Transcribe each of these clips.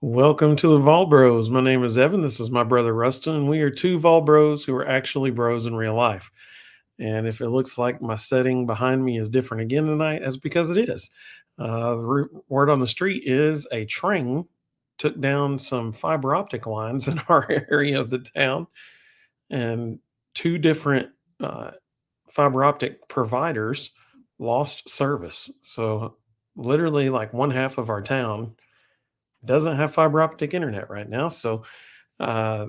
Welcome to the Vol Bros. My name is Evan. This is my brother Rustin, and we are two Vol Bros who are actually bros in real life. And if it looks like my setting behind me is different again tonight, that's because it is. Word on the street is a train took down some fiber optic lines in our area of the town, and two different uh, fiber optic providers lost service. So, literally, like one half of our town doesn't have fiber optic internet right now. So uh,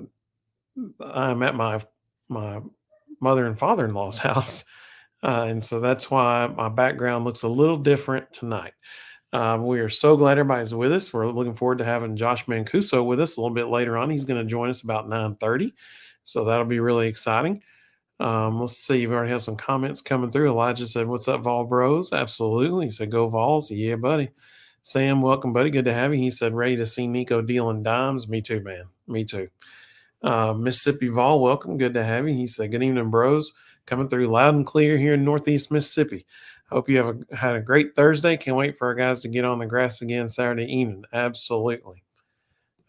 I'm at my mother and father in law's house, and so that's why my background looks a little different tonight. We are so glad everybody's with us. We're looking forward to having Josh Mancuso with us a little bit later on. He's going to join us about 9:30, so that'll be really exciting. Let's see. You've already had some comments coming through. Elijah said, "What's up, Vol Bros?" Absolutely. He said, "Go Vols." Yeah, buddy. Sam, welcome, buddy. Good to have you. He said, "Ready to see Nico dealing dimes." Me too, man. Me too. Mississippi Vol, welcome. Good to have you. He said, "Good evening, bros. Coming through loud and clear here in Northeast Mississippi. Hope you have had a great Thursday. Can't wait for our guys to get on the grass again Saturday evening." Absolutely.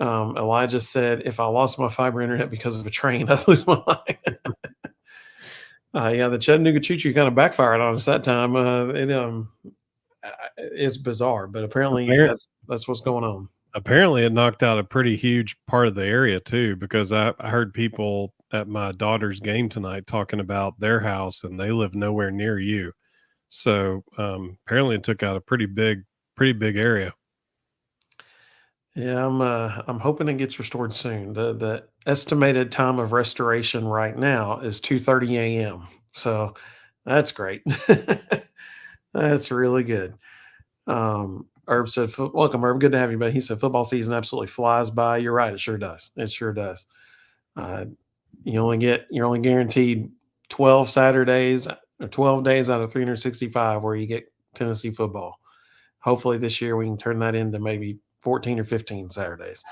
Elijah said, "If I lost my fiber internet because of a train, I'd lose my mind." Yeah, the Chattanooga Choo Choo kind of backfired on us that time. It's bizarre, but apparently Appar that's what's going on. Apparently, it knocked out a pretty huge part of the area too, because I heard people at my daughter's game tonight talking about their house, and they live nowhere near you. So apparently, it took out a pretty big area. Yeah, I'm hoping it gets restored soon. The estimated time of restoration right now is 2:30 a.m. So that's great. That's really good. Herb said, "Welcome, Herb. Good to have you." But he said, "Football season absolutely flies by." You're right. It sure does. It sure does. Uh, you're only guaranteed 12 Saturdays or 12 days out of 365 where you get Tennessee football. Hopefully this year we can turn that into maybe 14 or 15 Saturdays.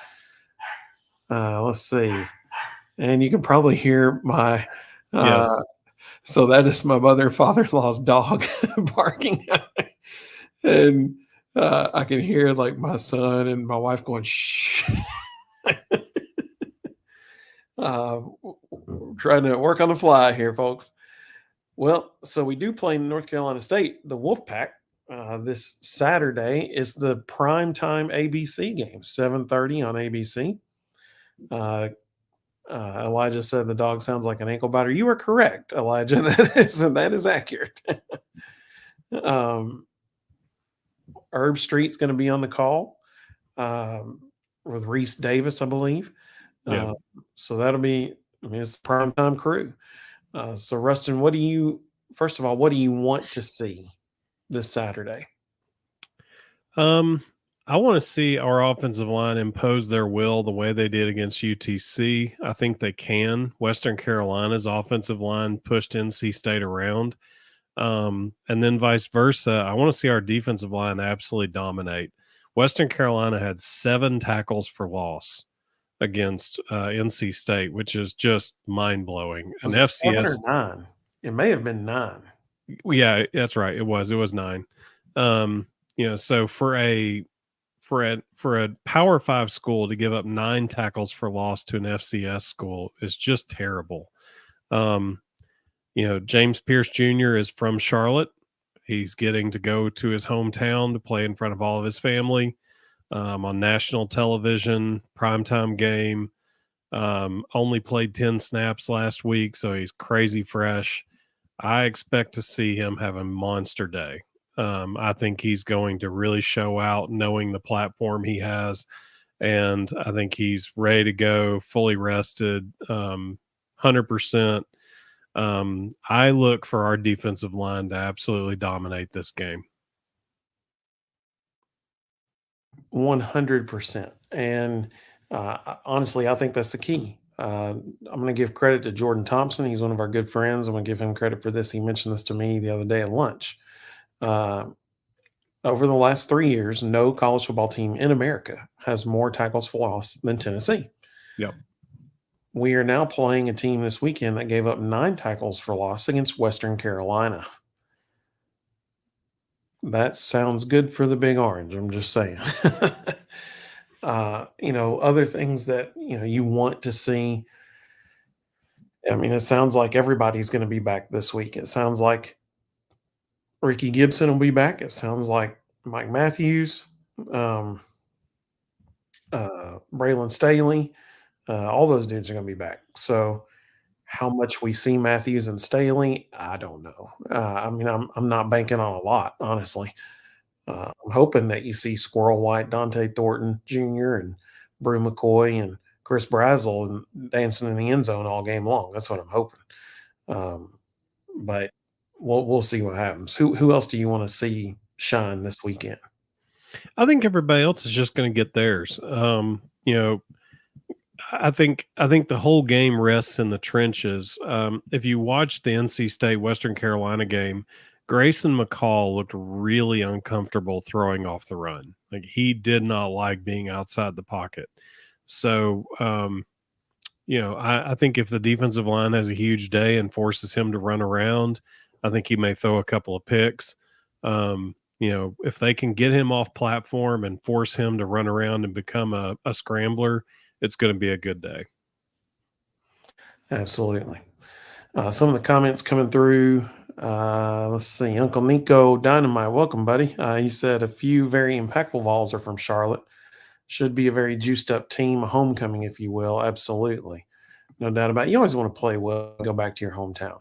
Let's see. And you can probably hear my Yes. so that is my mother and father-in-law's dog barking. And I can hear like my son and my wife going shh. uh, Trying to work on the fly here, folks. Well, so we do play North Carolina State, the Wolfpack. This Saturday is the prime time ABC game, 7:30 on ABC. Uh, Elijah said the dog sounds like an ankle biter. You are correct, Elijah. That is accurate. Herb Street's going to be on the call with Reese Davis, I believe. Yeah. So that'll be. I mean, it's the primetime crew. So, Rustin, first of all, what do you want to see this Saturday? Um, I want to see our offensive line impose their will the way they did against UTC. I think they can. Western Carolina's offensive line pushed NC State around. And then vice versa. I want to see our defensive line absolutely dominate. Western Carolina had 7 tackles for loss against NC State, which is just mind blowing. And Was it 7 or FCS, 9? It may have been 9. yeah, that's right. It was 9. So for a Power 5 school to give up 9 tackles for loss to an FCS school is just terrible. James Pierce Jr. is from Charlotte. He's getting to go to his hometown to play in front of all of his family on national television, primetime game. Only played 10 snaps last week, so he's crazy fresh. I expect to see him have a monster day. I think he's going to really show out knowing the platform he has, and I think he's ready to go, fully rested, 100%. I look for our defensive line to absolutely dominate this game. 100%. And honestly, I think that's the key. I'm going to give credit to Jordan Thompson. He's one of our good friends. I'm going to give him credit for this. He mentioned this to me the other day at lunch. Over the last 3 years, no college football team in America has more tackles for loss than Tennessee. Yep. We are now playing a team this weekend that gave up 9 tackles for loss against Western Carolina. That sounds good for the Big Orange. I'm just saying. Other things that you want to see. I mean, it sounds like everybody's going to be back this week. It sounds like Ricky Gibson will be back. It sounds like Mike Matthews, um, Braylon Staley, all those dudes are going to be back. So, how much we see Matthews and Staley, I don't know. I mean, I'm not banking on a lot, honestly. I'm hoping that you see Squirrel White, Dante Thornton Jr., and Brew McCoy and Chris Brazel and dancing in the end zone all game long. That's what I'm hoping. Um, but we'll see what happens. Who else do you want to see shine this weekend? I think everybody else is just going to get theirs. I think the whole game rests in the trenches. If you watch the NC State Western Carolina game, Grayson McCall looked really uncomfortable throwing off the run. Like he did not like being outside the pocket. So, I think if the defensive line has a huge day and forces him to run around, I think he may throw a couple of picks. If they can get him off platform and force him to run around and become a scrambler, it's going to be a good day. Absolutely. Some of the comments coming through. Let's see. Uncle Nico Dynamite, welcome, buddy. He said a few very impactful Vols are from Charlotte. Should be a very juiced up team, a homecoming, if you will. Absolutely. No doubt about it. You always want to play well, go back to your hometown.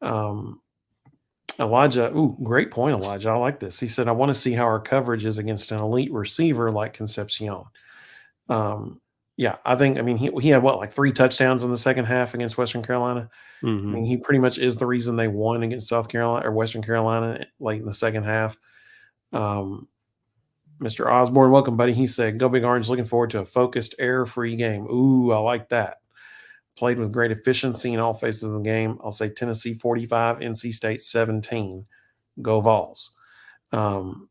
Um, Elijah, ooh, great point, Elijah. I like this. He said, I want to see how our coverage is against an elite receiver like Concepcion. Um, yeah, I mean, he had what, like 3 touchdowns in the second half against Western Carolina? I Hmm. mean, he pretty much is the reason they won against South Carolina or Western Carolina late in the second half. Um, Mr. Osborne, welcome, buddy. He said, Go Big Orange, looking forward to a focused, error free game. Ooh, I like that. Played with great efficiency in all phases of the game. I'll say Tennessee 45, NC State 17. Go Vols. Um,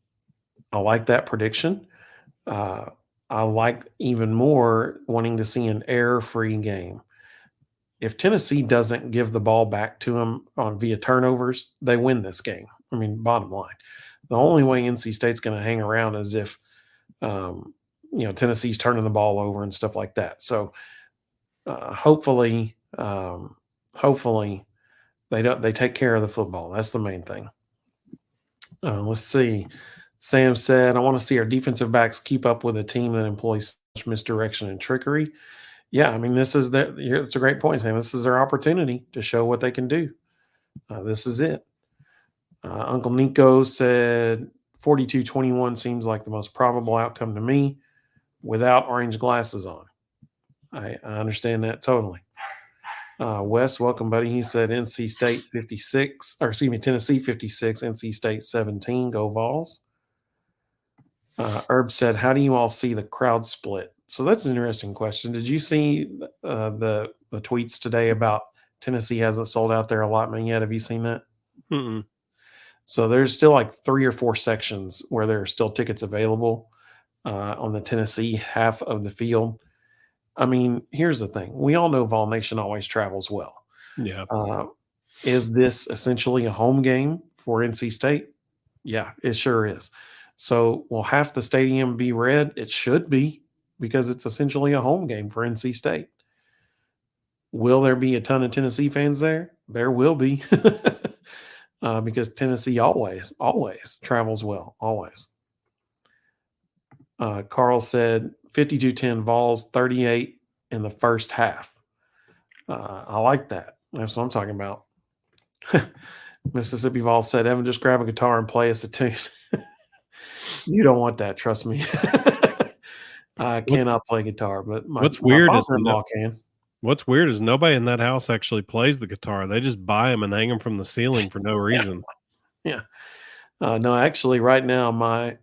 I like that prediction. Uh, I like even more wanting to see an error free game. If Tennessee doesn't give the ball back to them on via turnovers, they win this game. I mean, bottom line, the only way NC State's going to hang around is if um, Tennessee's turning the ball over and stuff like that. So hopefully, hopefully they take care of the football. That's the main thing. Let's see. Sam said, I want to see our defensive backs keep up with a team that employs such misdirection and trickery. Yeah, I mean, it's a great point, Sam. This is their opportunity to show what they can do. This is it. Uncle Nico said 42-21 seems like the most probable outcome to me without orange glasses on. I understand that totally. Wes, welcome, buddy. He said NC State 56, or excuse me, Tennessee 56, NC State 17. Go Vols. Herb said, how do you all see the crowd split? So that's an interesting question. Did you see the tweets today about Tennessee hasn't sold out their allotment yet? Have you seen that? Mm-mm. So there's still like 3 or 4 sections where there are still tickets available on the Tennessee half of the field. I mean, here's the thing. We all know Vol Nation always travels well. Yeah. Uh, is this essentially a home game for NC State? Yeah, it sure is. So will half the stadium be red? It should be because it's essentially a home game for NC State. Will there be a ton of Tennessee fans there? There will be. Because Tennessee always travels well, always. Carl said 52-10 Vols, 38 in the first half. I like that. That's what I'm talking about. Mississippi Vols said, Evan, just grab a guitar and play us a tune. You don't want that, trust me. I What's cannot play guitar, but my what's weird is father-in-law can. what's weird is nobody in that house actually plays the guitar. They just buy them and hang them from the ceiling for no Yeah, reason. yeah. No, actually, right now, my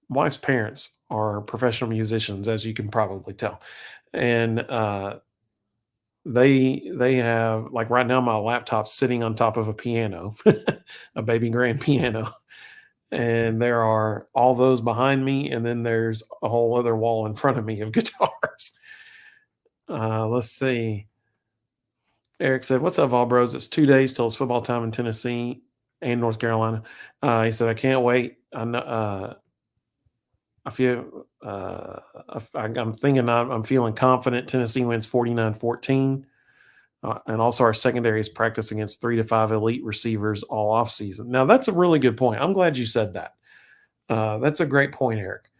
wife's parents are professional musicians, as you can probably tell, and they have, like, right now my laptop's sitting on top of a piano, a baby grand piano, and there are all those behind me, and then there's a whole other wall in front of me of guitars. Let's see. Eric said, "What's up, Vol Bros? It's 2 days till it's football time in Tennessee and North Carolina." He said, "I can't wait. I know, I feel I'm thinking I'm feeling confident. Tennessee wins 49-14. And also, our secondary is practice against 3 to 5 elite receivers all off season. Now, that's a really good point. I'm glad you said that. That's a great point, Eric.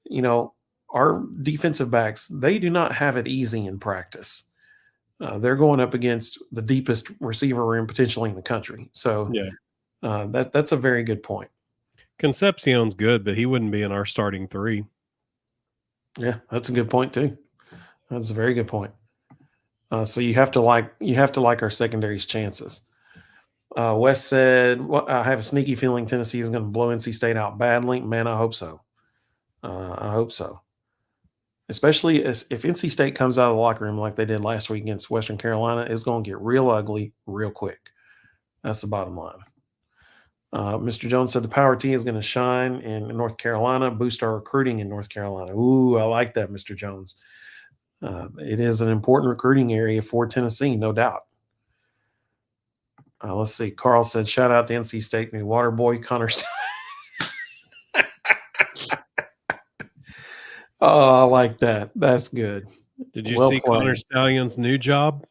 You know, our defensive backs, they do not have it easy in practice. They're going up against the deepest receiver room potentially in the country. So Yeah. that's a very good point. Concepcion's good, but he wouldn't be in our starting 3. Yeah, that's a good point too. That's a very good point. So you have to like our secondary's chances. Wes said, well, "I have a sneaky feeling Tennessee is going to blow NC State out badly." Man, I hope so. I hope so. Especially if NC State comes out of the locker room like they did last week against Western Carolina, it's going to get real ugly real quick. That's the bottom line. Mr. Jones said the Power T is going to shine in North Carolina, boost our recruiting in North Carolina. Ooh, I like that, Mr. Jones. It is an important recruiting area for Tennessee, no doubt. Let's see. Carl said, shout out to NC State new water boy, Connor. Oh, I like that. That's good. Did you Well see Connor played. Stallion's new job?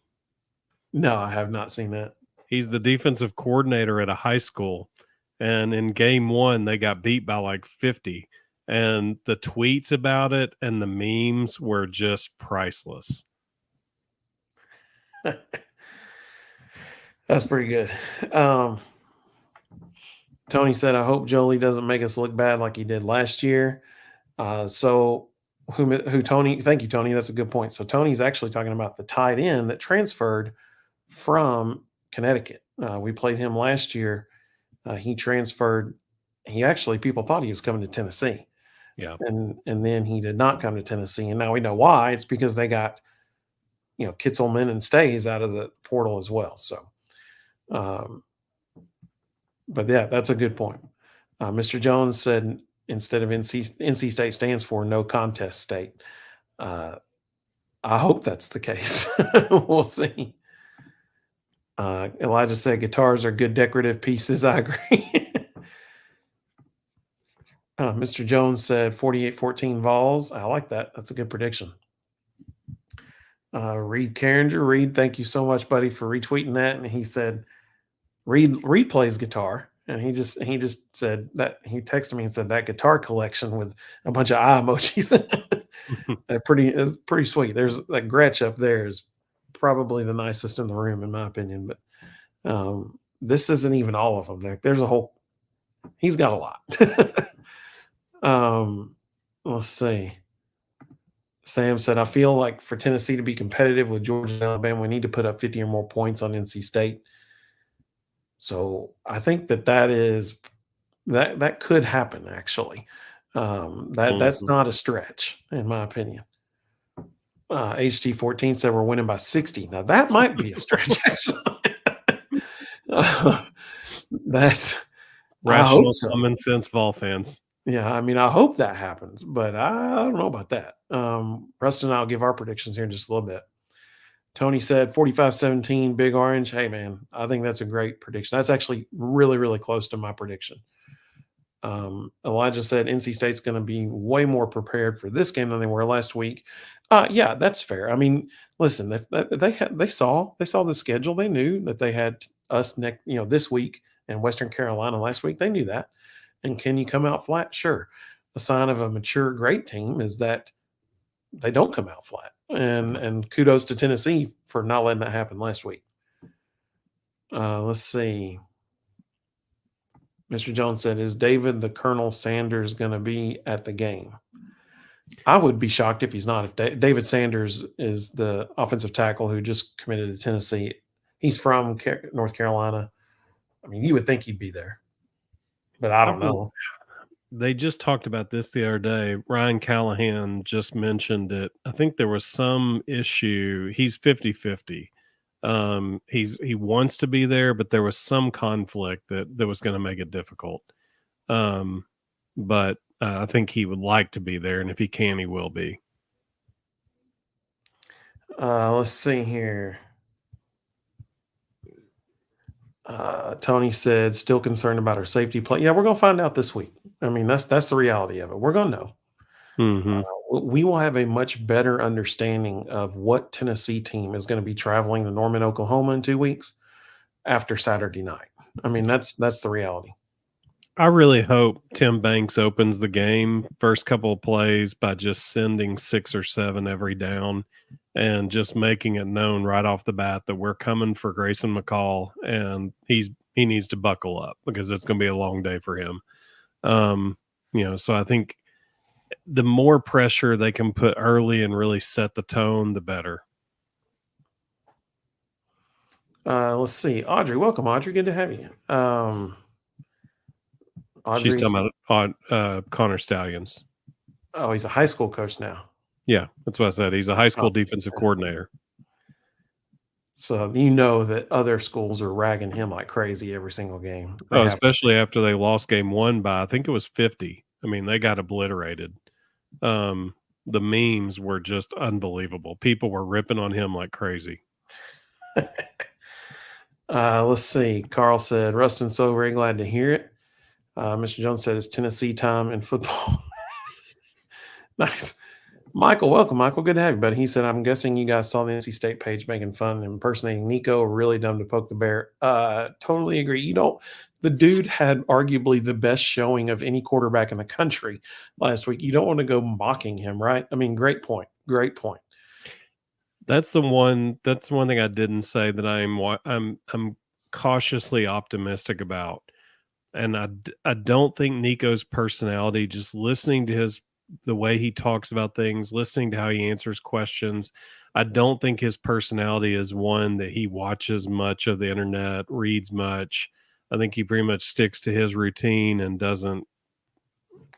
No, I have not seen that. He's the defensive coordinator at a high school, and in game 1, they got beat by like 50, and the tweets about it and the memes were just priceless. That's pretty good. Tony said, I hope Jolie doesn't make us look bad like he did last year. So who Tony, thank you, Tony. That's a good point. So Tony's actually talking about the tight end that transferred from Connecticut. We played him last year. He transferred. People thought he was coming to Tennessee. Yeah. And then he did not come to Tennessee. And now we know why. It's because they got, Kitzelman and Stays out of the portal as well. So, but yeah, that's a good point. Mr. Jones said instead of NC State stands for no contest state. I hope that's the case. We'll see. Elijah said guitars are good decorative pieces. I agree. Mr. Jones said 48-14 Vols. I like that. That's a good prediction. Reed Carringer. Reed, thank you so much, buddy, for retweeting that. And he said, Reed plays guitar. And he just said that he texted me and said that guitar collection with a bunch of eye emojis. It's pretty sweet. There's that Gretsch up there is probably the nicest in the room, in my opinion. But this isn't even all of them. There's a whole. He's got a lot. Let's see. Sam said, I feel like for Tennessee to be competitive with Georgia and Alabama, we need to put up 50 or more points on NC State. So I think that could happen, actually. That's not a stretch, in my opinion. HT14 said we're winning by 60. Now that might be a stretch, actually. That's rational common sense Vol fans. Yeah, I mean, I hope that happens, but I don't know about that. Rustin and I'll give our predictions here in just a little bit. Tony said 45-17, Big Orange. Hey, man, I think that's a great prediction. That's actually really, really close to my prediction. Elijah said NC State's going to be way more prepared for this game than they were last week. Yeah, that's fair. I mean, listen, they saw the schedule. They knew that they had us this week and Western Carolina last week. They knew that. And can you come out flat? Sure. A sign of a mature, great team is that they don't come out flat. And kudos to Tennessee for not letting that happen last week. Let's see. Mr. Jones said, is David the Colonel Sanders going to be at the game? I would be shocked if he's not. If David Sanders is the offensive tackle who just committed to Tennessee, he's from North Carolina. I mean, you would think he'd be there, but I don't know. They just talked about this the other day. Ryan Callahan just mentioned it. I think there was some issue. He's 50-50. He wants to be there, but there was some conflict that was going to make it difficult. But I think he would like to be there, and if he can, he will be. Let's see here. Tony said, still concerned about our safety play. Yeah, we're going to find out this week. I mean, that's the reality of it. We're going to know. Mhm. We will have a much better understanding of what Tennessee team is going to be traveling to Norman, Oklahoma in 2 weeks after Saturday night. I mean, that's the reality. I really hope Tim Banks opens the game first couple of plays by just sending 6 or 7 every down and just making it known right off the bat that we're coming for Grayson McCall and he needs to buckle up because it's going to be a long day for him. Um, so I think the more pressure they can put early and really set the tone, the better. Let's see, Audrey. Welcome, Audrey. Good to have you. She's Audrey's talking about Connor Stallions. oh, he's a high school coach now. Yeah, that's what I said. He's a high Oh, school defensive coordinator. so you know that other schools are ragging him like crazy every single game. They Oh, have. especially after they lost game 1 by I think it was 50. I mean, they got obliterated. The memes were just unbelievable. People were ripping on him like crazy. Let's see. Carl said, Rustin's so very glad to hear it. Mr. Jones said it's Tennessee time in football. Nice. Michael, welcome, Michael. Good to have you, buddy. He said, I'm guessing you guys saw the NC State page making fun and impersonating Nico. Really dumb to poke the bear. Totally agree. The dude had arguably the best showing of any quarterback in the country last week. You don't want to go mocking him, right? I mean, great point. Great point. That's the one thing I didn't say that I'm cautiously optimistic about. And I don't think Nico's personality, just listening to the way he talks about things, listening to how he answers questions, I don't think his personality is one that he watches much of the internet, reads much. I think he pretty much sticks to his routine and doesn't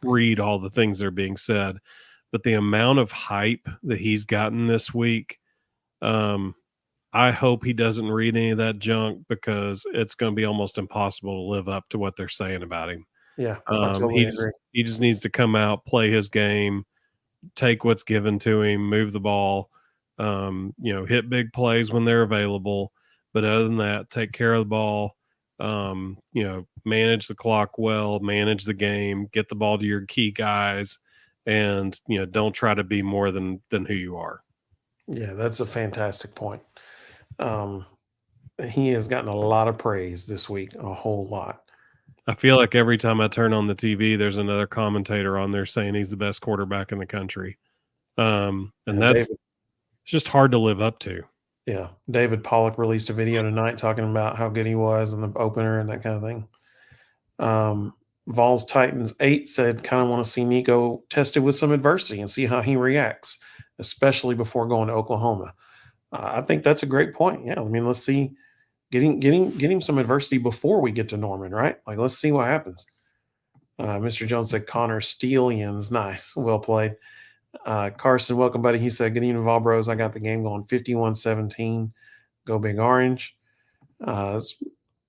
read all the things that are being said. But the amount of hype that he's gotten this week, I hope he doesn't read any of that junk because it's going to be almost impossible to live up to what they're saying about him. Yeah, I totally agree. He just needs to come out, play his game, take what's given to him, move the ball, hit big plays when they're available. But other than that, take care of the ball, manage the clock well, manage the game, get the ball to your key guys, and don't try to be more than who you are. Yeah, that's a fantastic point. He has gotten a lot of praise this week, a whole lot. I feel like every time I turn on the TV, there's another commentator on there saying he's the best quarterback in the country. And it's just hard to live up to. Yeah. David Pollock released a video tonight talking about how good he was in the opener and that kind of thing. Vols Titans 8 said, kind of want to see Nico tested with some adversity and see how he reacts, especially before going to Oklahoma. I think that's a great point. Yeah. I mean, let's see. Getting some adversity before we get to Norman, right? Like, let's see what happens. Mr. Jones said Connor Steelians. Nice. Well played. Carson, welcome, buddy. He said, good evening, Vol Bros. I got the game going 51-17. Go Big Orange. That's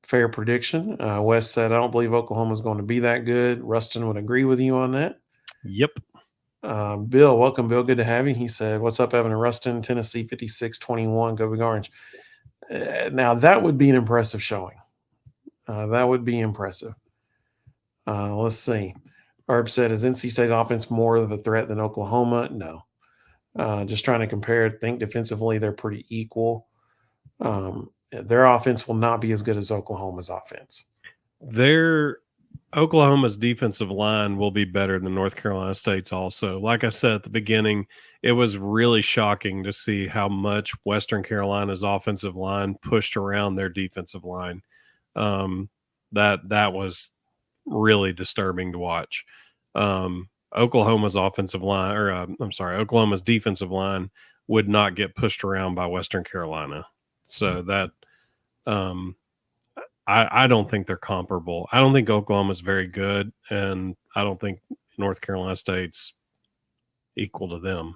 fair prediction. Wes said, I don't believe Oklahoma's going to be that good. Rustin would agree with you on that. Yep. Bill, welcome, Bill. Good to have you. He said, what's up, Evan and Rustin? Tennessee 56-21. Go Big Orange. Now, that would be an impressive showing. That would be impressive. Let's see. Herb said, is NC State offense more of a threat than Oklahoma? No. Just trying to compare. Think defensively, they're pretty equal. Their offense will not be as good as Oklahoma's offense. Oklahoma's defensive line will be better than North Carolina State's also. Like I said at the beginning, it was really shocking to see how much Western Carolina's offensive line pushed around their defensive line. That was really disturbing to watch. Oklahoma's offensive line, Oklahoma's defensive line would not get pushed around by Western Carolina. So that I don't think they're comparable. I don't think Oklahoma's very good, and I don't think North Carolina State's equal to them.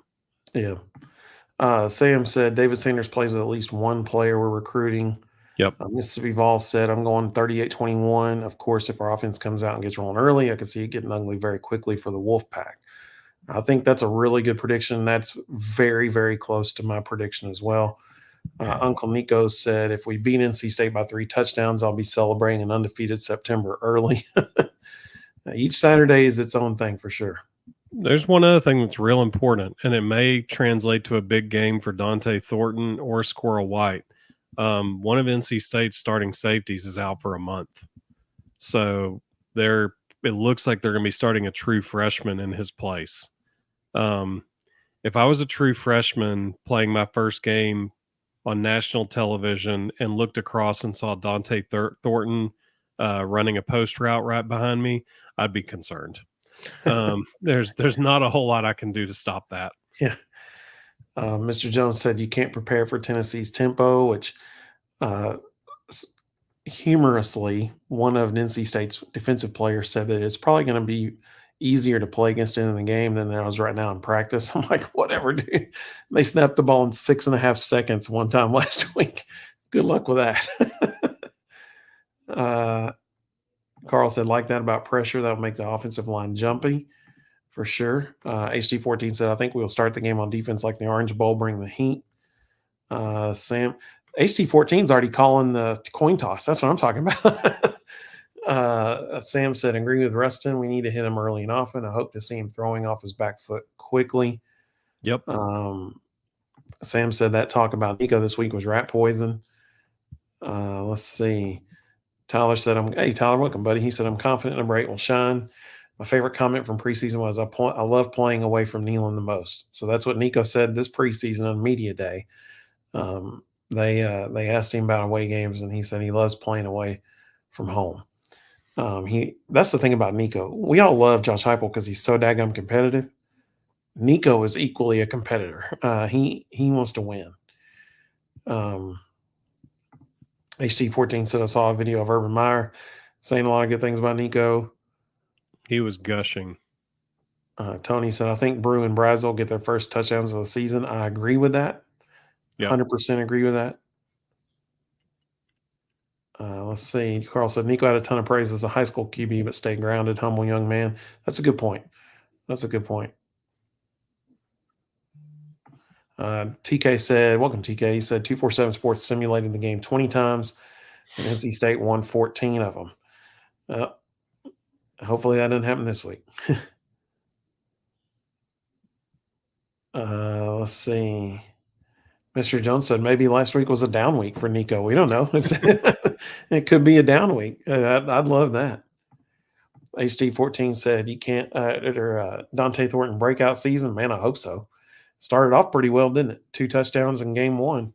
Yeah. Sam said David Sanders plays with at least one player we're recruiting. Yep. Mississippi Vols said, I'm going 38-21. Of course, if our offense comes out and gets rolling early, I could see it getting ugly very quickly for the Wolfpack. I think that's a really good prediction. That's very, very close to my prediction as well. Uncle Nico said, if we beat NC State by 3 touchdowns, I'll be celebrating an undefeated September early. Each Saturday is its own thing for sure. There's one other thing that's real important, and it may translate to a big game for Dante Thornton or Squirrel White. One of NC State's starting safeties is out for a month. So they're it looks like they're going to be starting a true freshman in his place. Um, if I was a true freshman playing my first game on national television and looked across and saw Dante Thornton running a post route right behind me, I'd be concerned. There's not a whole lot I can do to stop that. Yeah. Mr. Jones said you can't prepare for Tennessee's tempo, which uh, humorously, one of NC State's defensive players said that it's probably going to be easier to play against it in the game than there was right now in practice. I'm like, whatever, dude. They snapped the ball in 6.5 seconds one time last week. Good luck with that. uh, Carl said, like that about pressure, that'll make the offensive line jumpy for sure. HD14 said, I think we'll start the game on defense like the Orange Bowl, bring the heat. Sam, HT14 is already calling the coin toss. That's what I'm talking about. Sam said, agree with Rustin. We need to hit him early and often. I hope to see him throwing off his back foot quickly. Yep. Sam said that talk about Nico this week was rat poison. Let's see. Tyler said, hey, Tyler, welcome, buddy. He said, I'm confident number 8 will shine. My favorite comment from preseason was, I love playing away from Nealon the most. So that's what Nico said this preseason on media day. They asked him about away games, and he said he loves playing away from home. That's the thing about Nico. We all love Josh Heupel because he's so daggum competitive. Nico is equally a competitor. He wants to win. HT14 said I saw a video of Urban Meyer saying a lot of good things about Nico. He was gushing. Tony said, I think Brew and Brazel get their first touchdowns of the season. I agree with that. Yep. 100% agree with that. Let's see. Carl said, Nico had a ton of praise as a high school QB, but stayed grounded, humble young man. That's a good point. TK said, welcome, TK. He said 247 Sports simulated the game 20 times, and NC State won 14 of them. Hopefully that doesn't happen this week. Let's see. Mr. Jones said maybe last week was a down week for Nico. We don't know. It could be a down week. I'd love that. HD14 said you can't Dante Thornton breakout season. Man, I hope so. Started off pretty well, didn't it? 2 touchdowns in game 1.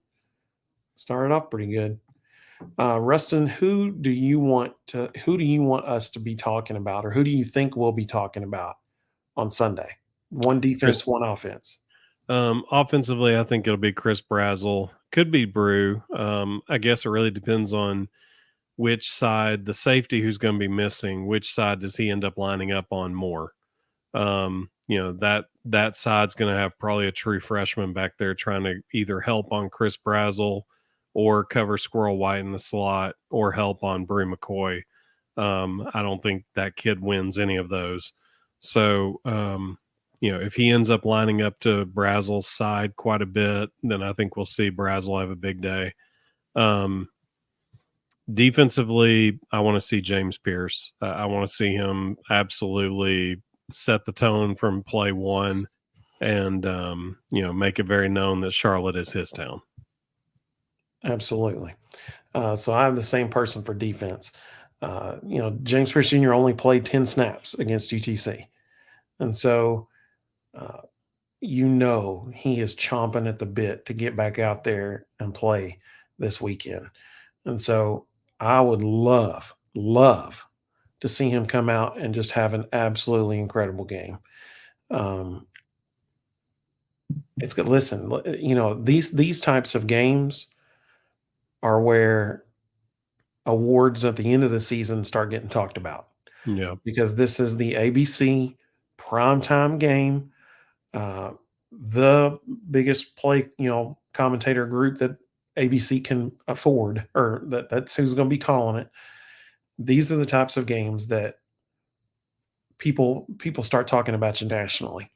Started off pretty good. Rustin, who do you want us to be talking about, or who do you think we'll be talking about on Sunday? One defense, one offense. Offensively, I think it'll be Chris Brazel. Could be Brew. I guess it really depends on which side, the safety who's going to be missing, which side does he end up lining up on more? That side's going to have probably a true freshman back there trying to either help on Chris Brazel or cover Squirrel White in the slot or help on Brew McCoy. I don't think that kid wins any of those. So, if he ends up lining up to Brazel's side quite a bit, then I think we'll see Brazel have a big day. Defensively, I want to see James Pierce. I want to see him absolutely set the tone from play one and, make it very known that Charlotte is his town. Absolutely. So I have the same person for defense. James Pierce Jr. only played 10 snaps against UTC. And so, he is chomping at the bit to get back out there and play this weekend. And so I would love to see him come out and just have an absolutely incredible game. It's good. Listen, these types of games are where awards at the end of the season start getting talked about. Yeah. Because this is the ABC primetime game. The biggest commentator group that ABC can afford, or that's who's going to be calling it. These are the types of games that people start talking about you nationally.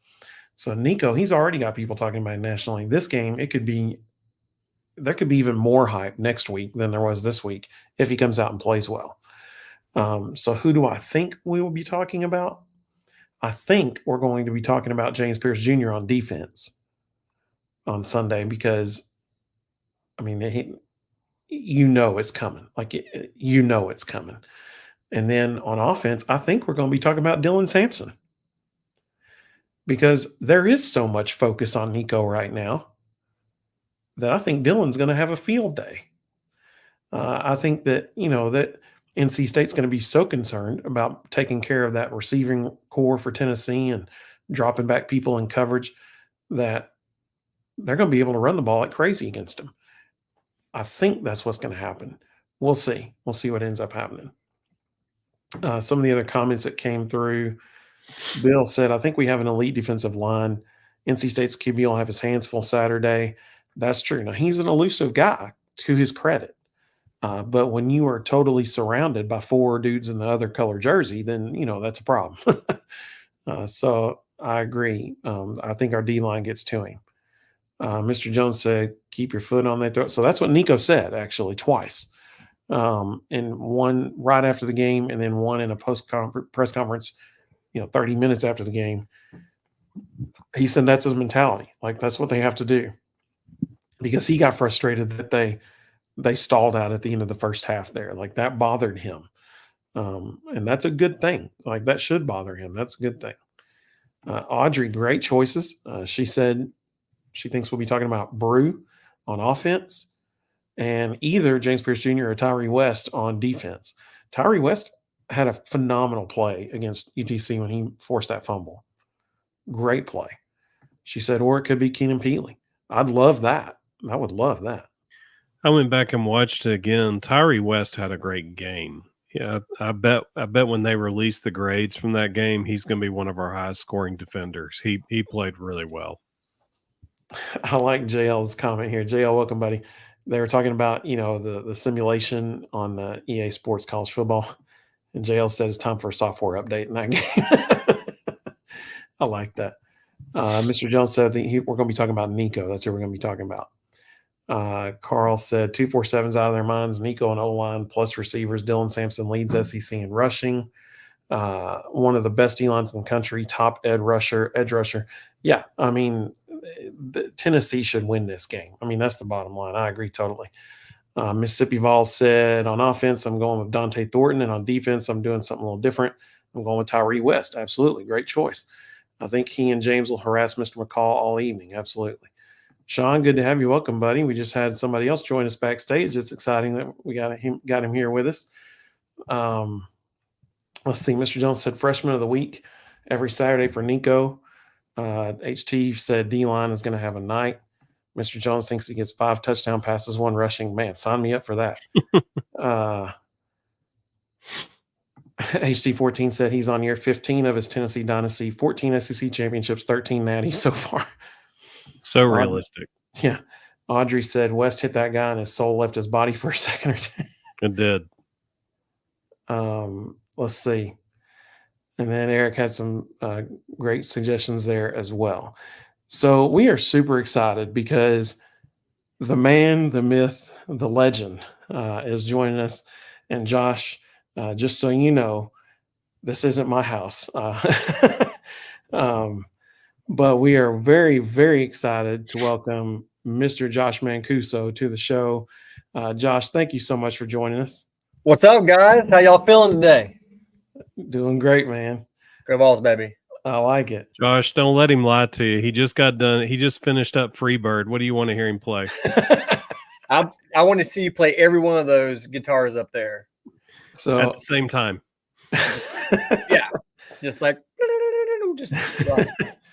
So Nico, he's already got people talking about nationally. This game, there could be even more hype next week than there was this week if he comes out and plays well. So who do I think we will be talking about? I think we're going to be talking about James Pierce Jr. on defense on Sunday because, I mean, it's coming. Like, it's coming. And then on offense, I think we're going to be talking about Dylan Sampson because there is so much focus on Nico right now that I think Dylan's going to have a field day. I think that, that NC State's going to be so concerned about taking care of that receiving core for Tennessee and dropping back people in coverage that they're going to be able to run the ball like crazy against them. I think that's what's going to happen. We'll see. We'll see what ends up happening. Some of the other comments that came through, Bill said, I think we have an elite defensive line. NC State's QB will have his hands full Saturday. That's true. Now, he's an elusive guy, to his credit. But when you are totally surrounded by four dudes in the other color jersey, then, that's a problem. So I agree. I think our D-line gets to him. Mr. Jones said, keep your foot on that throat. So that's what Nico said, actually, twice. And one right after the game and then one in a press conference, 30 minutes after the game. He said that's his mentality. Like, that's what they have to do. Because he got frustrated that they stalled out at the end of the first half there. Like, that bothered him. And that's a good thing. Like, that should bother him. That's a good thing. Audrey, great choices. She said she thinks we'll be talking about Brew on offense and either James Pierce Jr. or Tyree West on defense. Tyree West had a phenomenal play against UTC when he forced that fumble. Great play. She said, or it could be Keenan Peely. I'd love that. I would love that. I went back and watched it again. Tyree West had a great game. Yeah, I bet when they release the grades from that game, he's going to be one of our highest scoring defenders. He played really well. I like JL's comment here. JL, welcome, buddy. They were talking about, the simulation on the EA Sports College Football. And JL said it's time for a software update in that game. I like that. Mr. Jones said we're going to be talking about Nico. That's who we're going to be talking about. Carl said 247's out of their minds. Nico and O-line plus receivers. Dylan Sampson leads SEC in rushing. One of the best E-lines in the country, top edge rusher. Yeah, I mean, Tennessee should win this game. I mean, that's the bottom line. I agree totally. Mississippi Vol said, on offense, I'm going with Dante Thornton, and on defense, I'm doing something a little different. I'm going with Tyree West. Absolutely. Great choice. I think he and James will harass Mr. McCall all evening. Absolutely. Sean, good to have you. Welcome, buddy. We just had somebody else join us backstage. It's exciting that we got him here with us. Let's see. Mr. Jones said freshman of the week every Saturday for Nico. HT said D-line is going to have a night. Mr. Jones thinks he gets 5 touchdown passes, 1 rushing. Man, sign me up for that. HT14 said he's on year 15 of his Tennessee dynasty, 14 SEC championships, 13 natties so far. So realistic. Yeah. Audrey said West hit that guy and his soul left his body for a second or two. It did. Let's see. And then Eric had some great suggestions there as well. So we are super excited because the man, the myth, the legend is joining us. And Josh, just so you know, this isn't my house. But we are very, very excited to welcome Mr. Josh Mancuso to the show. Josh, thank you so much for joining us. What's up, guys? How y'all feeling today? Doing great, man. Go Vols, baby. I like it. Josh, don't let him lie to you. He just got done. He just finished up Freebird. What do you want to hear him play? I want to see you play every one of those guitars up there. So at the same time. Yeah. Just like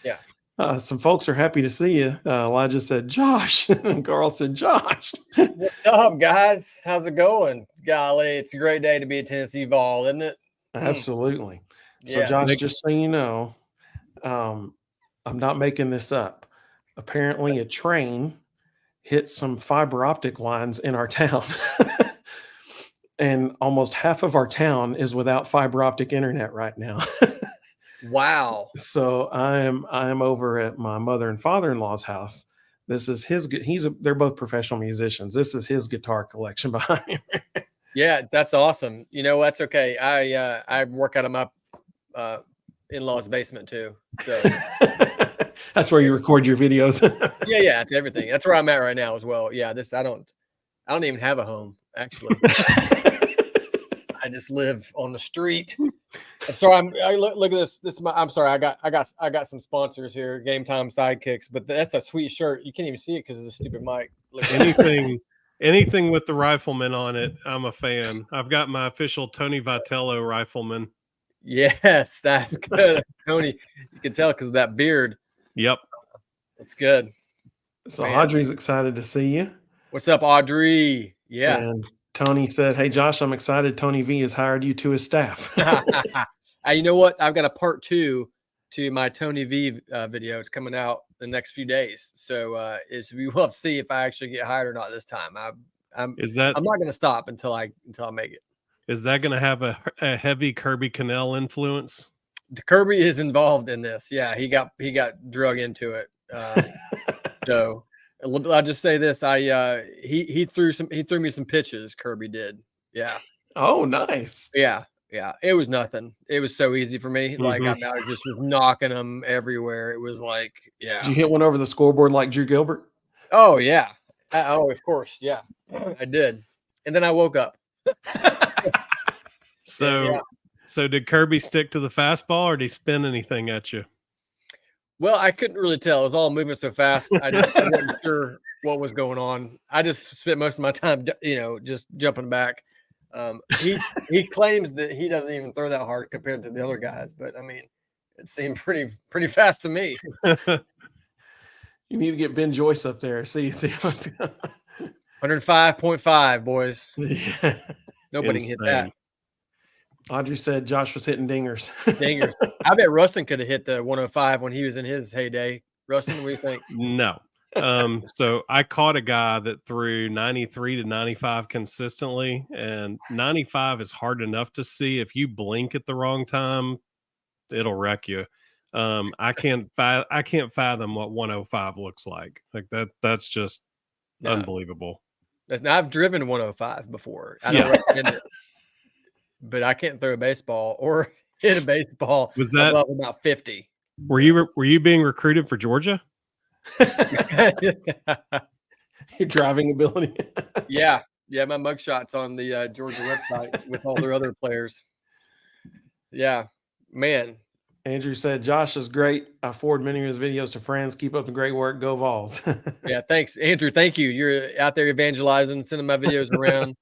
yeah. Some folks are happy to see you. Elijah said, Josh. And Carl said, Josh. What's up, guys? How's it going? Golly, it's a great day to be a Tennessee Vol, isn't it? Absolutely. So, Yeah. Josh, just so you know, I'm not making this up. Apparently, a train hit some fiber optic lines in our town. And almost half of our town is without fiber optic internet right now. Wow. So I am over at my mother and father-in-law's house. This is they're both professional musicians. This is his guitar collection behind him. Yeah, that's awesome. You know, that's okay. I work out of my in-laws' basement too. So That's where you record your videos. yeah, it's everything. That's where I'm at right now as well. Yeah, I don't even have a home actually. I just live on the street. I'm sorry. Look at this. I'm sorry. I got some sponsors here. Game Time Sidekicks, but that's a sweet shirt. You can't even see it because of the stupid mic. Look at Anything with the rifleman on it, I'm a fan. I've got my official Tony Vitello rifleman. Yes, that's good, Tony. You can tell because of that beard. Yep, It's good. So Man. Audrey's excited to see you. What's up, Audrey? Yeah. And Tony said, "Hey Josh, I'm excited. Tony V has hired you to his staff." You know what? I've got a part 2 to my Tony V video. It's coming out the next few days, so we will have to see if I actually get hired or not this time. I'm not going to stop until I make it. Is that going to have a heavy Kirby Cannell influence? The Kirby is involved in this. Yeah, he got drug into it. So I'll just say this: he threw me some pitches. Kirby did. Yeah. Oh, nice. Yeah. It was nothing. It was so easy for me. Like I just was knocking them everywhere. It was like, yeah. Did you hit one over the scoreboard like Drew Gilbert? Oh yeah. Oh, of course. Yeah, I did. And then I woke up. So did Kirby stick to the fastball, or did he spin anything at you? Well, I couldn't really tell. It was all moving so fast. I wasn't sure what was going on. I just spent most of my time, just jumping back. He claims that he doesn't even throw that hard compared to the other guys, but I mean, it seemed pretty fast to me. You need to get Ben Joyce up there. See what's going on. 105.5, boys. Yeah. Nobody can hit that. Audrey said Josh was hitting dingers. Dingers. I bet Rustin could have hit the 105 when he was in his heyday. Rustin, what do you think? No. So I caught a guy that threw 93 to 95 consistently, and 95 is hard enough to see. If you blink at the wrong time, it'll wreck you. I can't fathom what 105 looks like. Like that's just unbelievable. I've driven 105 before. I don't recommend it. But I can't throw a baseball or hit a baseball above about 50. Were you being recruited for Georgia? Your driving ability. Yeah, my mugshot's on the Georgia website with all their other players. Yeah, man. Andrew said Josh is great. I forward many of his videos to friends. Keep up the great work. Go Vols. Yeah, thanks, Andrew. Thank you. You're out there evangelizing, sending my videos around.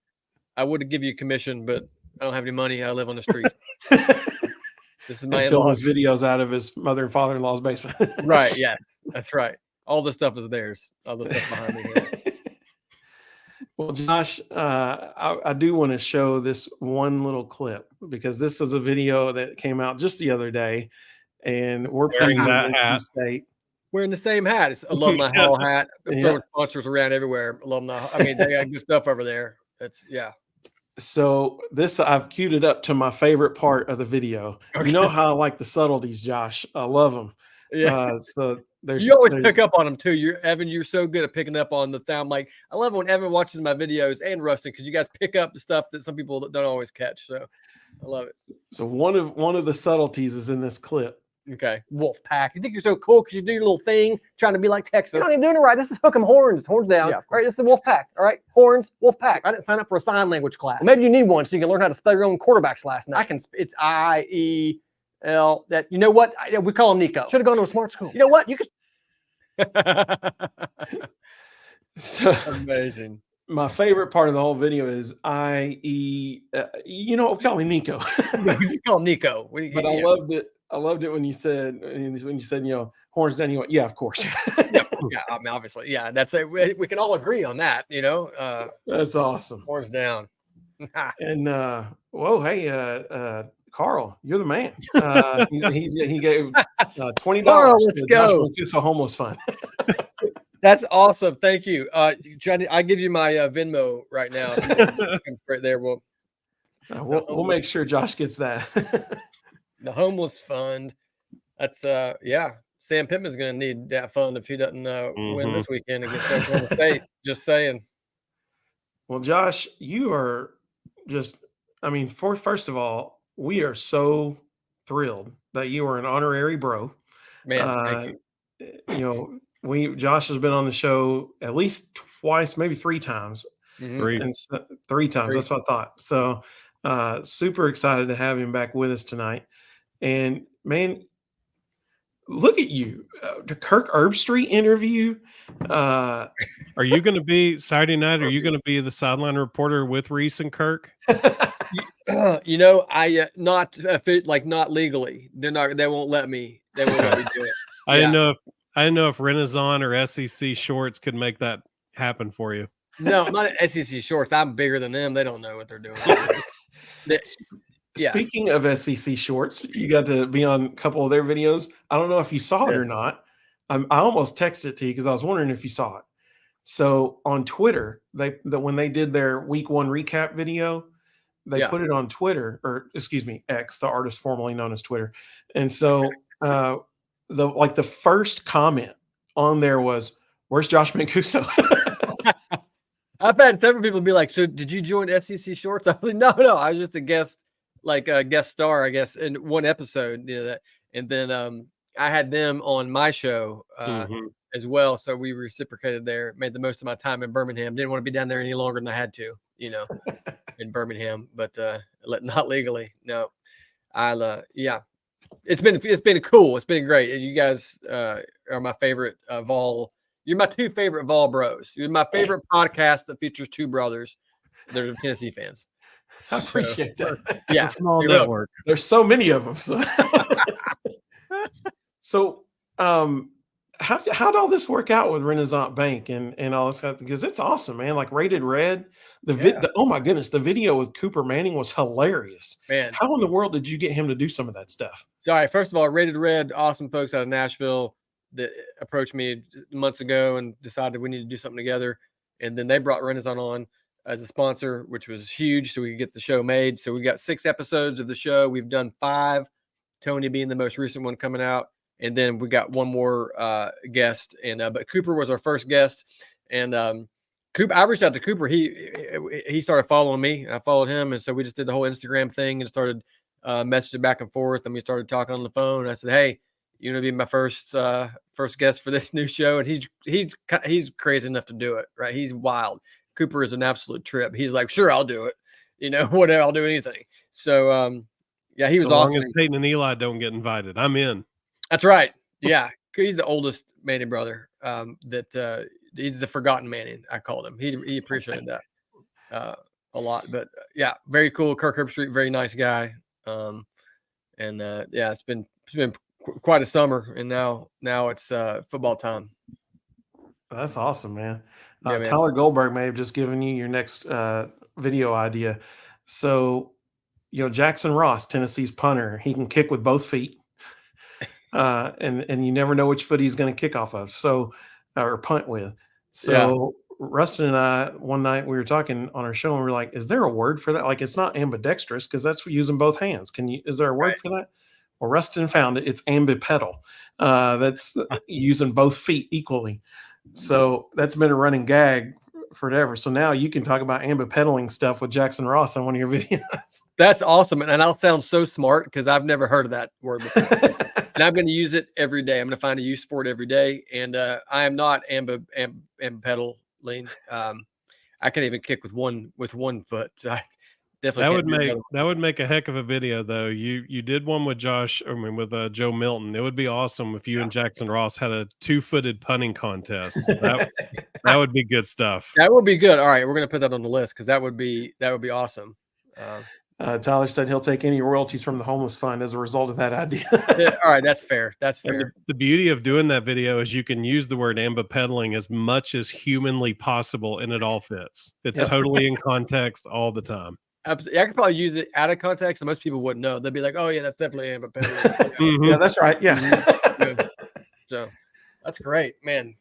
I would give you a commission, but I don't have any money. I live on the streets. This is my in-laws. Videos out of his mother and father-in-law's basement. Right. Yes, that's right. All the stuff is theirs. All the stuff behind me here. Well, Josh, I do want to show this one little clip because this is a video that came out just the other day, and we're wearing that hat. State. Wearing the same hat. It's Alumni Hall hat. Throwing sponsors around everywhere. Alumni. I mean, they got good stuff over there. So this, I've queued it up to my favorite part of the video. Okay. You know how I like the subtleties, Josh. I love them. Yeah. So you always pick up on them too. Evan, you're so good at picking up on the sound. Like I love when Evan watches my videos and Rustin because you guys pick up the stuff that some people don't always catch. So I love it. So one of the subtleties is in this clip. Okay. Wolf pack. You think you're so cool because you do your little thing trying to be like Texas. You're not even doing it right. This is hook 'em horns. Horns down. Yeah, all right, this is Wolf pack. All right. Horns, Wolf pack. I didn't sign up for a sign language class. Well, maybe you need one so you can learn how to spell your own quarterback's last name. It's I-E-L. That you know what? We call him Nico. Should have gone to a smart school. You know what? You could. So amazing. My favorite part of the whole video is we call him Nico. We just call him Nico. But I loved it. I loved it when you said, horns down. You went, yeah, of course. Yeah, I mean, obviously, yeah. That's it. We can all agree on that. That's awesome. Horns down. And hey, Carl, you're the man. He gave $20. Carl, let's go. So home was fun. That's awesome. Thank you. I give you my Venmo right now. Come straight there. We'll make sure Josh gets that. The homeless fund. That's Sam Pittman's going to need that fund if he doesn't win this weekend against Oklahoma State. Just saying. Well, Josh, you are just. I mean, first of all, we are so thrilled that you are an honorary bro. Man, thank you. Josh has been on the show at least twice, maybe 3 times. Three. And 3 times. That's what I thought. So super excited to have him back with us tonight. And man, look at you. The Kirk Herbstreit interview. Are you going to be Saturday night? Are you going to be the sideline reporter with Reese and Kirk? I not not legally. They won't let me. They won't let me do it. I didn't know if Renaissance or SEC Shorts could make that happen for you. No, I'm not at SEC Shorts. I'm bigger than them. They don't know what they're doing. Speaking of SEC Shorts, you got to be on a couple of their videos. I don't know if you saw it or not. I almost texted it to you because I was wondering if you saw it. So on Twitter, when they did their week 1 recap video, they put it on Twitter, or excuse me, X, the artist formerly known as Twitter. And so the first comment on there was, "Where's Josh Mancuso?" I've had several people be like, "So did you join SEC Shorts?" I was like, no, I was just a guest, like a guest star, I guess, in one episode. And then I had them on my show as well, so we reciprocated there. Made the most of my time in Birmingham. Didn't want to be down there any longer than I had to, in Birmingham, but not legally. No, it's been cool. It's been great. You guys are my favorite Vol. You're my 2 favorite Vol bros. You're my favorite podcast that features 2 brothers that are Tennessee fans. I appreciate that. Yeah, it's a small network. There's so many of them. So, how'd all this work out with Renaissance Bank and all this stuff? Because it's awesome, man. Like Rated Red, oh my goodness, the video with Cooper Manning was hilarious. Man, how in the world did you get him to do some of that stuff? Sorry, first of all, Rated Red, awesome folks out of Nashville that approached me months ago and decided we need to do something together. And then they brought Renaissance on as a sponsor, which was huge, so we could get the show made. So we got 6 episodes of the show. We've done 5, Tony being the most recent one coming out. And then we got one more guest, but Cooper was our first guest. And Cooper, I reached out to Cooper. He started following me. I followed him, and so we just did the whole Instagram thing and started messaging back and forth. And we started talking on the phone. And I said, "Hey, you want to be my first guest for this new show?" And he's crazy enough to do it, right? He's wild. Cooper is an absolute trip. He's like, "Sure, I'll do it. Whatever, I'll do anything." So he was awesome. As long as Peyton and Eli don't get invited, I'm in. That's right. Yeah, he's the oldest Manning brother. He's the forgotten Manning, I called him. He appreciated that a lot. But very cool. Kirk Herbstreit, very nice guy. It's been quite a summer, and now it's football time. That's awesome, man. Man. Tyler Goldberg may have just given you your next video idea. So, Jackson Ross, Tennessee's punter, he can kick with both feet. And you never know which foot he's going to kick off of, or punt with. So Rustin and I, one night we were talking on our show and we were like, "Is there a word for that? Like, it's not ambidextrous because that's using both hands. Is there a word for that?" Well, Rustin found it. It's ambipedal. That's using both feet equally. So that's been a running gag forever. So now you can talk about ambipedaling stuff with Jackson Ross on one of your videos. That's awesome. And I'll sound so smart because I've never heard of that word before. And I'm going to use it every day. I'm going to find a use for it every day. And I am not ambipedaling. I can't even kick with one foot. So I definitely that would make a heck of a video, though. You did one with with Joe Milton. It would be awesome if you and Jackson Ross had a 2-footed punting contest. That would be good stuff. That would be good. All right, we're going to put that on the list because that would be awesome. Tyler said he'll take any royalties from the homeless fund as a result of that idea. All right, that's fair. That's fair. The beauty of doing that video is you can use the word ambipedaling as much as humanly possible, and it all fits. It's totally in context all the time. Absolutely. I could probably use it out of context, and most people wouldn't know. They'd be like, "Oh yeah, that's definitely ambipedaling." Yeah, that's right. Yeah. So that's great, man.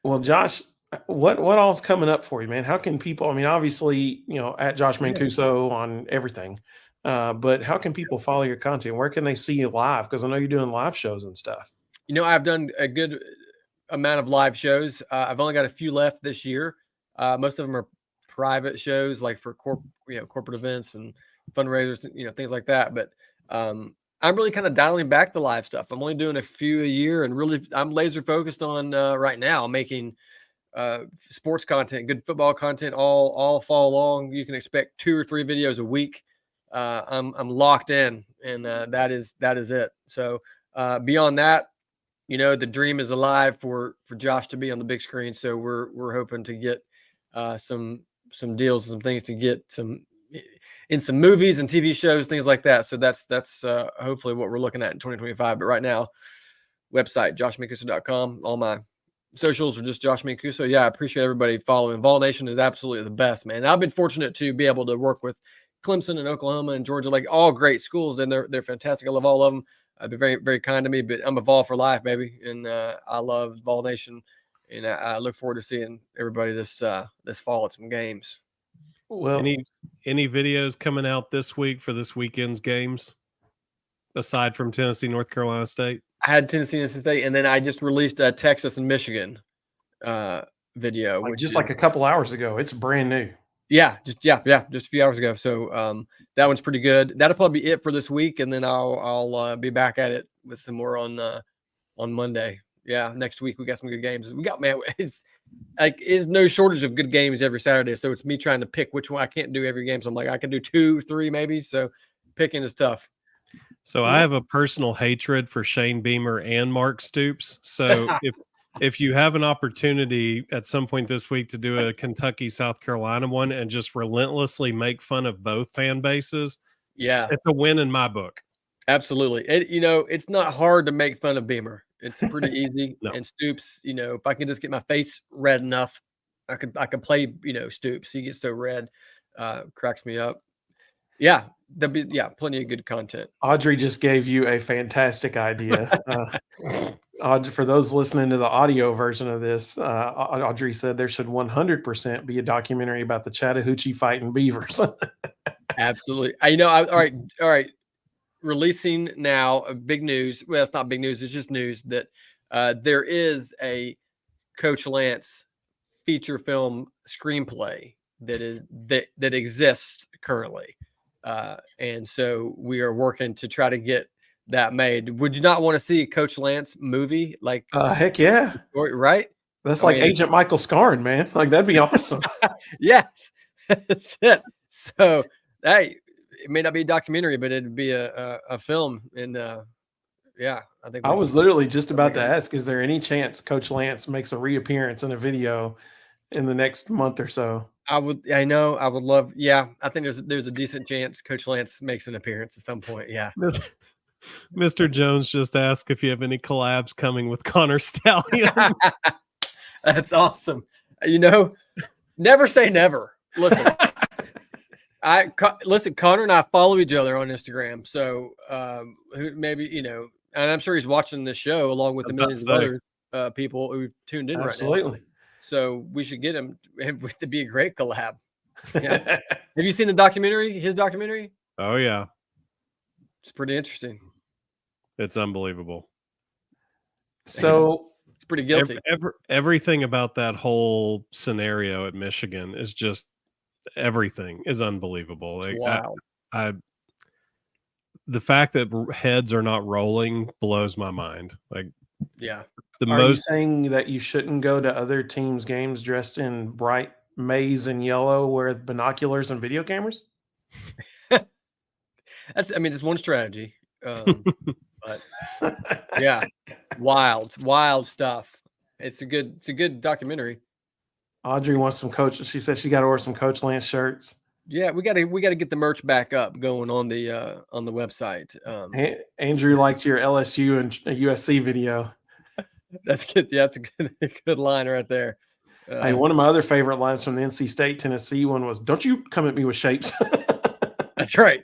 Well, Josh, what all's coming up for you, man? How can people, obviously, at Josh Mancuso on everything, but how can people follow your content? Where can they see you live? Because I know you're doing live shows and stuff. I've done a good amount of live shows. I've only got a few left this year. Most of them are private shows, like for corporate events and fundraisers, things like that. But I'm really kind of dialing back the live stuff. I'm only doing a few a year, and really, I'm laser focused on right now making sports content, good football content all fall long. You can expect 2 or 3 videos a week. I'm locked in, and that is it. So beyond that, the dream is alive for Josh to be on the big screen. So we're hoping to get some deals, some things to get in some movies and TV shows, things like that. So that's hopefully what we're looking at in 2025. But right now, website joshmancuso.com. All my socials are just Josh Mancuso. Yeah, I appreciate everybody following. Vol Nation is absolutely the best, man. And I've been fortunate to be able to work with Clemson and Oklahoma and Georgia, like all great schools, and they're fantastic. I love all of them. They're very, very kind to me, but I'm a Vol for life, baby, and I love Vol Nation, and I look forward to seeing everybody this fall at some games. Well, any videos coming out this week for this weekend's games, aside from Tennessee, North Carolina State? I had Tennessee and State, and then I just released a Texas and Michigan video, like which just is, like a couple hours ago. It's brand new. just a few hours ago. So that one's pretty good. That'll probably be it for this week, and then I'll be back at it with some more on Monday. Yeah, next week we got some good games. We got, man, it's no shortage of good games every Saturday. So it's me trying to pick which one. I can't do every game. So I'm like, I can do 2, 3 maybe. So picking is tough. So I have a personal hatred for Shane Beamer and Mark Stoops. So if you have an opportunity at some point this week to do a Kentucky, South Carolina one and just relentlessly make fun of both fan bases, yeah, it's a win in my book. Absolutely. It's not hard to make fun of Beamer. It's pretty easy. No. And Stoops, if I can just get my face red enough, I could play, Stoops. He gets so red, cracks me up. Yeah, plenty of good content. Audrey just gave you a fantastic idea. For those listening to the audio version of this, Audrey said there should 100% be a documentary about the Chattahoochee fighting beavers. Absolutely. All right. Releasing now big news. Well, it's not big news. It's just news that there is a Coach Lance feature film screenplay that exists currently. And so we are working to try to get that made. Would you not want to see a Coach Lance movie? Like, heck yeah. Right. That's like Agent Michael Scarn, man. Like, that'd be awesome. Yes. That's it. So, hey, it may not be a documentary, but it'd be a film. And yeah, I think I was literally just about to ask, is there any chance Coach Lance makes a reappearance in a video in the next month or so? I would love. Yeah, I think there's a decent chance Coach Lance makes an appearance at some point. Yeah. Mr. Jones just asked if you have any collabs coming with Connor Stallion. That's awesome. Never say never. Listen, Connor and I follow each other on Instagram. So maybe, and I'm sure he's watching this show along with the millions of other people who've tuned in right now. Absolutely. So we should get him to be a great collab. Yeah. Have you seen the documentary? His documentary? Oh yeah. It's pretty interesting. It's unbelievable. So it's pretty guilty. Everything about that whole scenario at Michigan is just everything is unbelievable. Like, wow. The fact that heads are not rolling blows my mind. Like, yeah. Are you saying that you shouldn't go to other teams' games dressed in bright maize and yellow with binoculars and video cameras? It's one strategy. But yeah, wild stuff. It's a good documentary. Audrey wants some Coach. She said she got to order some Coach Lance shirts. Yeah, we got to get the merch back up going on the website. Andrew liked your LSU and USC video. That's good. Yeah, that's a good line right there. Hey, one of my other favorite lines from the NC State Tennessee one was, "Don't you come at me with shapes." That's right.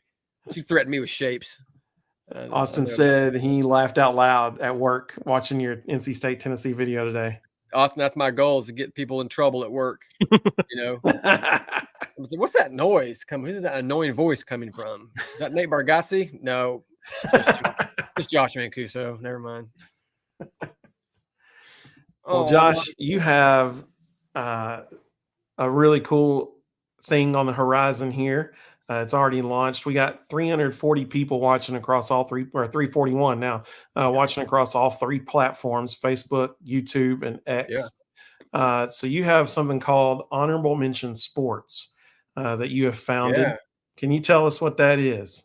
You threatened me with shapes. Austin said he laughed out loud at work watching your NC State Tennessee video today. Austin, that's my goal, is to get people in trouble at work. I was like, what's that noise coming? Who's that annoying voice coming from? Is that Nate Bargatze? No, it's Josh Mancuso. Never mind. Well, Josh, you have a really cool thing on the horizon here. It's already launched. We got 340 people watching across all three, or 341 now, watching across all three platforms: Facebook, YouTube, and X. So you have something called Honorable Mention Sports that you have founded. Yeah. Can you tell us what that is?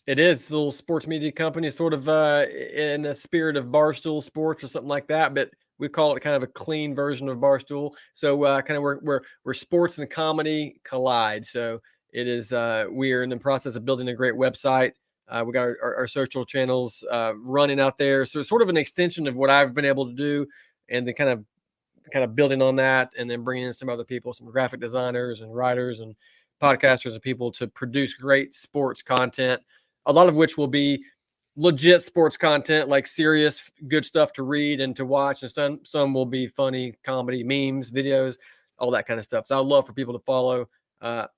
It is a little sports media company, sort of in the spirit of Barstool Sports or something like that, but we call it kind of a clean version of Barstool. So kind of where sports and comedy collide. So it is we are in the process of building a great website. We got our social channels running out there. So it's sort of an extension of what I've been able to do, and then kind of building on that, and then bringing in some other people, some graphic designers and writers and podcasters and people to produce great sports content, a lot of which will be legit sports content, like serious, good stuff to read and to watch. And some will be funny comedy, memes, videos, all that kind of stuff. So I'd love for people to follow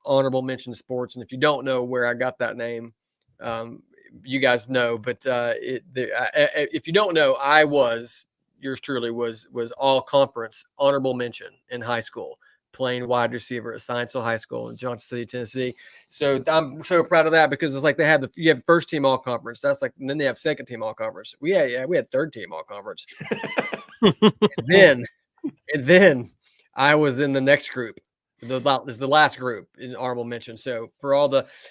Honorable Mention Sports. And if you don't know where I got that name, you guys know. But if you don't know, yours truly was all conference honorable mention in high school, playing wide receiver at Scienceville High School in Johnson City, Tennessee. So I'm so proud of that, because it's like you have first team all conference. That's like, and then they have second team all conference. We had third team all conference. and then I was in the next group. Is the last group in honorable mention. So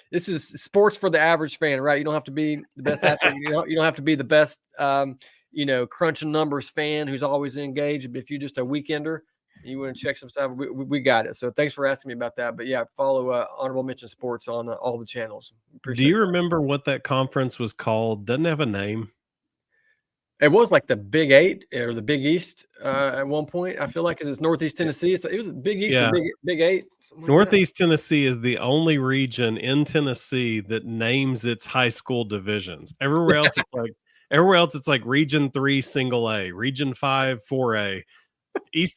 this is sports for the average fan, right? You don't have to be the best athlete. You don't have to be the best, crunching numbers fan who's always engaged. But if you're just a weekender, you want to check some stuff, we got it. So thanks for asking me about that. But yeah, follow Honorable Mention Sports on all the channels. Do you remember what that conference was called? Doesn't it have a name? It was like the Big 8 or the Big East at one point. I feel like it's Northeast Tennessee. So it was Big East or Big 8. Northeast Tennessee is the only region in Tennessee that names its high school divisions. Everywhere else it's like Region 3 single A, Region 5 4A.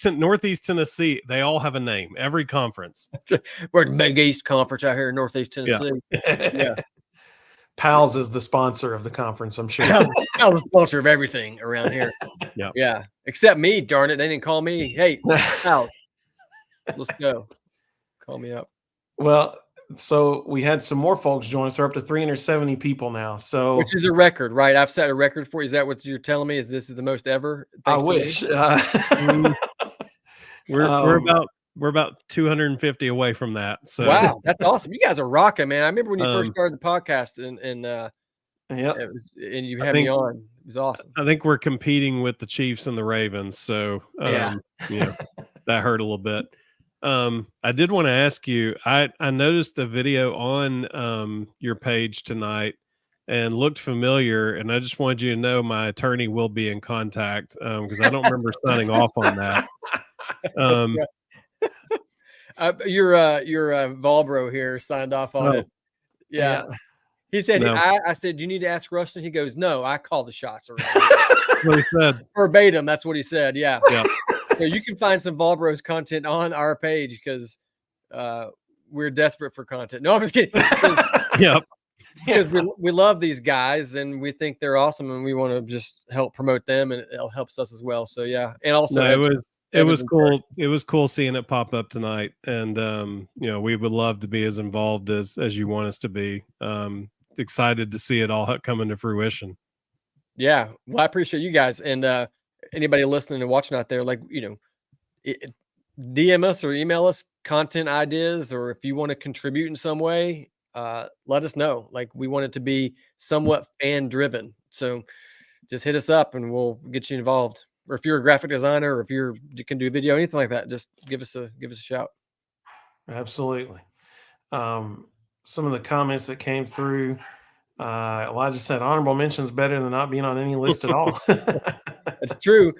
Northeast Tennessee, they all have a name. Every conference. We're the Big East Conference out here in Northeast Tennessee. Yeah. Pals is the sponsor of the conference, I'm sure. Pals the sponsor of everything around here. Yeah. Except me, darn it. They didn't call me. Hey, Pals, let's go. Call me up. Well, so we had some more folks join us. We're up to 370 people now. So, which is a record, right? I've set a record for you. Is that what you're telling me? Is this the most ever? I wish. We're about 250 away from that. So wow, that's awesome. You guys are rocking, man. I remember when you first started the podcast, and you had me on. It was awesome. I think we're competing with the Chiefs and the Ravens, so that hurt a little bit. I did want to ask you. I noticed a video on your page tonight and looked familiar, and I just wanted you to know my attorney will be in contact because I don't remember signing off on that. Your Valbro here signed off on it. Yeah. He said, no. I said, you need to ask Rustin. He goes, no, I call the shots around. What he said. Verbatim. That's what he said. Yeah. So you can find some Valbros content on our page because we're desperate for content. No, I'm just kidding. Yep. Because we love these guys and we think they're awesome and we want to just help promote them, and it helps us as well. So yeah. And also it was cool. It was cool seeing it pop up tonight. And we would love to be as involved as you want us to be. Excited to see it all come into fruition. Yeah. Well, I appreciate you guys. And anybody listening and watching out there, DM us or email us content ideas, or if you want to contribute in some way, let us know. We want it to be somewhat fan driven. So just hit us up and we'll get you involved. Or if you're a graphic designer, or if you can do video, anything like that, just give us a shout. Absolutely. Some of the comments that came through, Elijah said, honorable mentions better than not being on any list at all. It's true.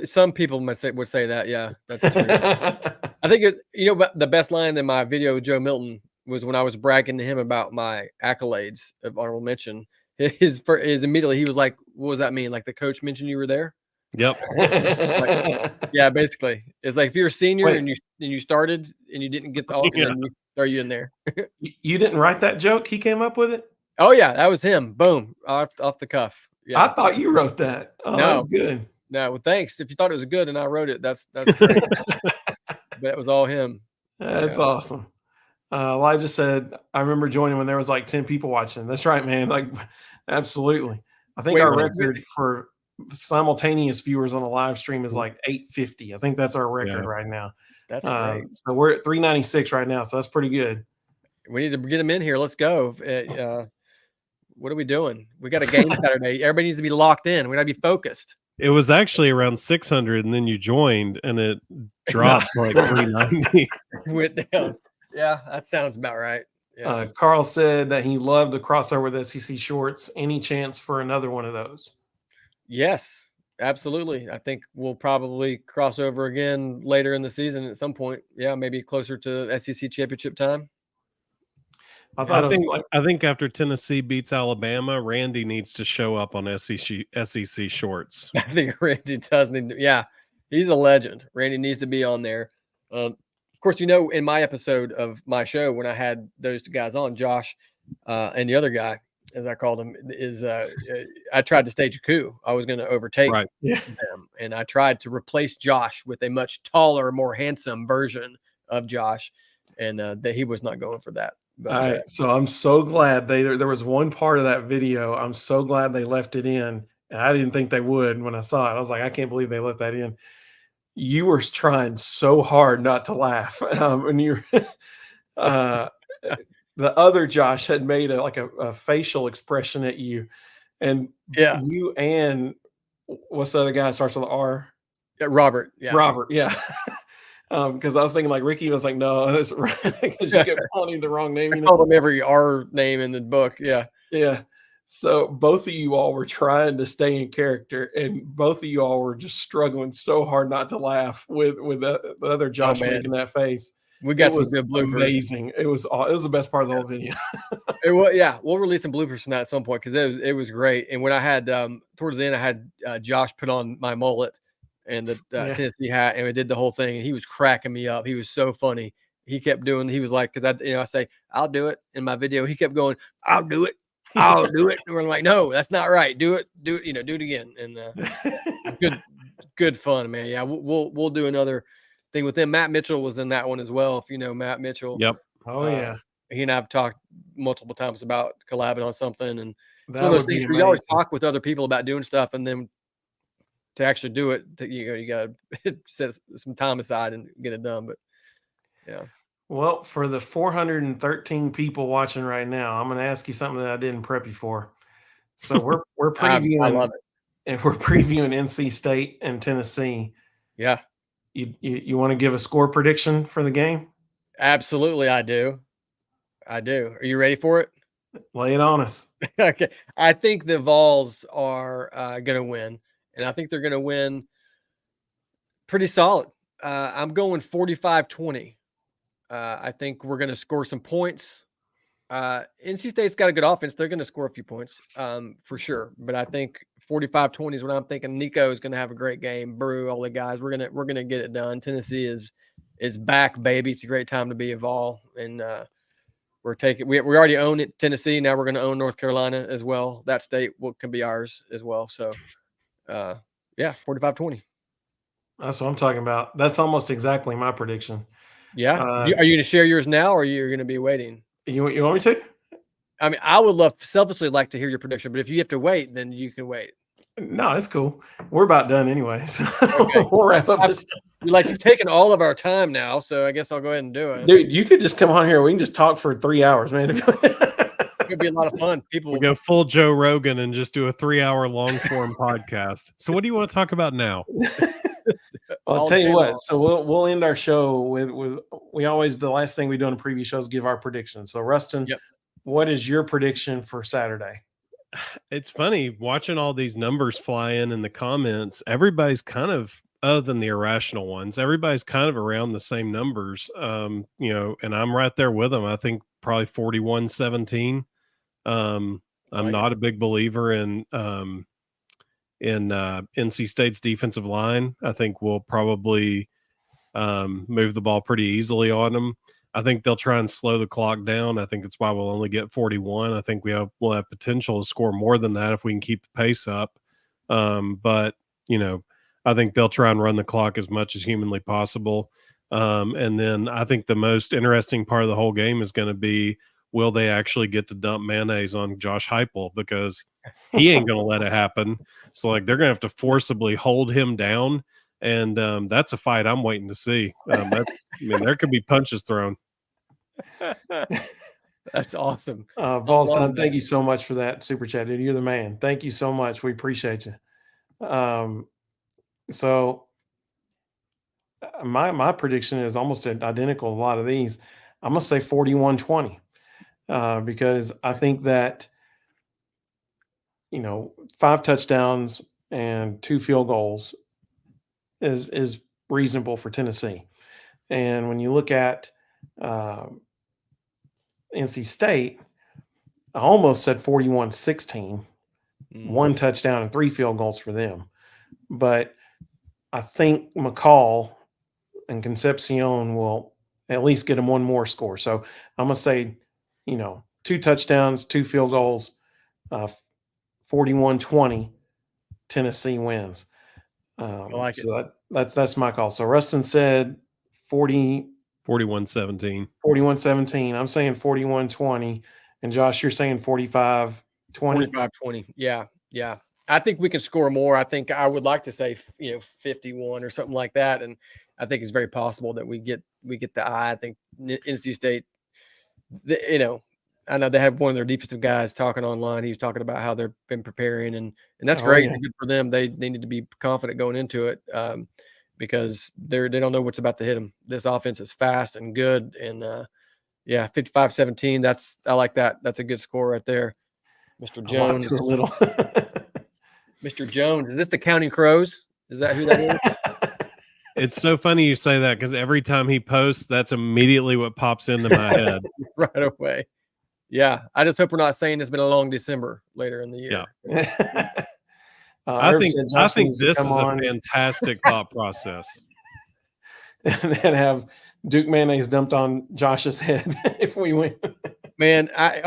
Some people would say that. Yeah, that's true. I think the best line in my video with Joe Milton was when I was bragging to him about my accolades of honorable mention. His immediately, he was like, what does that mean? Like the coach mentioned you were there? Yep. Yeah, basically. It's like if you're a senior and you started and you didn't get throw you in there. You didn't write that joke? He came up with it? Oh yeah, that was him. Boom. Off the cuff. Yeah. I thought you wrote that. Oh, no, that's good. No, well, thanks. If you thought it was good and I wrote it, that's great. But it was all him. That's awesome. Elijah said, I remember joining when there was like 10 people watching. That's right, man. Like, absolutely. I think Wait, our really? record for simultaneous viewers on the live stream is like 850. I think that's our record right now. That's great. So we're at 396 right now. So that's pretty good. We need to get them in here. Let's go. What are we doing? We got a game Saturday. Everybody needs to be locked in. We got to be focused. It was actually around 600, and then you joined, and it dropped to like 390. Went down. Yeah, that sounds about right. Yeah. Carl said that he loved the crossover with SEC shorts. Any chance for another one of those? Yes, absolutely. I think we'll probably cross over again later in the season at some point. Yeah, maybe closer to SEC championship time. I think after Tennessee beats Alabama, Randy needs to show up on SEC shorts. I think Randy does need to. Yeah, he's a legend. Randy needs to be on there. Of course, in my episode of my show when I had those two guys on, Josh and the other guy, as I called him, is I tried to stage a coup. I was going to overtake them, and I tried to replace Josh with a much taller, more handsome version of Josh, and that he was not going for that. But, so I'm so glad there was one part of that video. I'm so glad they left it in. And I didn't think they would when I saw it. I was like, I can't believe they left that in. You were trying so hard not to laugh. And you're the other Josh had made a facial expression at you. And you and what's the other guy that starts with R? Robert. Yeah. Robert. Yeah. Because I was thinking like Ricky was like, no, that's right. Because you kept calling him the wrong name. I called him every R name in the book. Yeah. Yeah. So both of you all were trying to stay in character, and both of you all were just struggling so hard not to laugh with the other Josh making that face. We got some good bloopers. Amazing. It was the best part of the whole video. We'll release some bloopers from that at some point because it was great. And when I had towards the end, I had Josh put on my mullet and the Tennessee hat, and we did the whole thing. And he was cracking me up. He was so funny. He kept doing. He was like, because I say I'll do it in my video. He kept going, I'll do it. I'll do it. And we're like, no, that's not right. Do it. Do it. Do it again. And good fun, man. Yeah, we'll do another thing with him. Matt Mitchell was in that one as well. If you know Matt Mitchell. Yep. Oh yeah. He and I've talked multiple times about collabing on something, and it's one of those things where you always talk with other people about doing stuff, and then to actually do it, you got to set some time aside and get it done. But yeah. Well, for the 413 people watching right now, I'm going to ask you something that I didn't prep you for. So we're previewing. I love it. And we're previewing NC State and Tennessee. Yeah. You want to give a score prediction for the game? Absolutely, I do. Are you ready for it? Lay it on us. Okay. I think the Vols are going to win, and I think they're going to win pretty solid. I'm going 45-20. I think we're going to score some points. NC State's got a good offense. They're going to score a few points for sure. But I think 45-20 is what I'm thinking. Nico is going to have a great game. Brew, all the guys. We're gonna get it done. Tennessee is back, baby. It's a great time to be a Vol, and we already own it, Tennessee. Now we're going to own North Carolina as well. That state can be ours as well. So, 45-20. That's what I'm talking about. That's almost exactly my prediction. Yeah. Are you going to share yours now, or are you going to be waiting? You want me to? I mean, I would selfishly like to hear your prediction, but if you have to wait, then you can wait. No, it's cool. We're about done anyway. So we'll wrap up this. You've taken all of our time now, so I guess I'll go ahead and do it. Dude, you could just come on here. We can just talk for 3 hours, man. It could be a lot of fun. We go full Joe Rogan and just do a 3-hour long form podcast. So what do you want to talk about now? I'll tell you what. So we'll end our show with the last thing we do on the preview shows give our predictions. So Rustin, What is your prediction for Saturday? It's funny watching all these numbers fly in the comments. Everybody's kind of, other than the irrational ones, everybody's kind of around the same numbers. And I'm right there with them. I think probably 41-17. I'm not a big believer in NC State's defensive line. I think we'll probably move the ball pretty easily on them. I think they'll try and slow the clock down. I think that's why we'll only get 41. I think we'll have potential to score more than that if we can keep the pace up. But I think they'll try and run the clock as much as humanly possible. And then I think the most interesting part of the whole game is going to be, will they actually get to dump mayonnaise on Josh Heupel, because he ain't going to let it happen. So like they're going to have to forcibly hold him down. And that's a fight I'm waiting to see. There could be punches thrown. That's awesome. Ball's done. Thank you so much for that super chat, dude. You're the man. Thank you so much. We appreciate you. So my prediction is almost identical. A lot of these, I'm gonna say 41-20, because I think that 5 touchdowns and 2 field goals is reasonable for Tennessee. And when you look at NC State, I almost said 41-16, 1 touchdown and 3 field goals for them. But I think McCall and Concepcion will at least get them one more score. So I'm going to say, 2 touchdowns, 2 field goals, 41-20, Tennessee wins. I like it. So that's my call. So Rustin said 41-17. 41-17. I'm saying 41-20. And Josh, you're saying 45-20? 45-20. Yeah. I think we can score more. I think I would like to say 51 or something like that, and I think it's very possible that we get the eye. I think NC State, I know they have one of their defensive guys talking online. He was talking about how they've been preparing, and that's great. Yeah. Good for them. They need to be confident going into it, because they don't know what's about to hit them. This offense is fast and good, and 55-17. I like that. That's a good score right there. Mr. Jones. A little. Mr. Jones. Is this the Counting Crows? Is that who that is? It's so funny you say that, because every time he posts, that's immediately what pops into my head. Right away. Yeah. I just hope we're not saying it's been a long December later in the year. Yeah. I think this is a fantastic thought process. And then have Duke mayonnaise dumped on Josh's head if we win. Man, I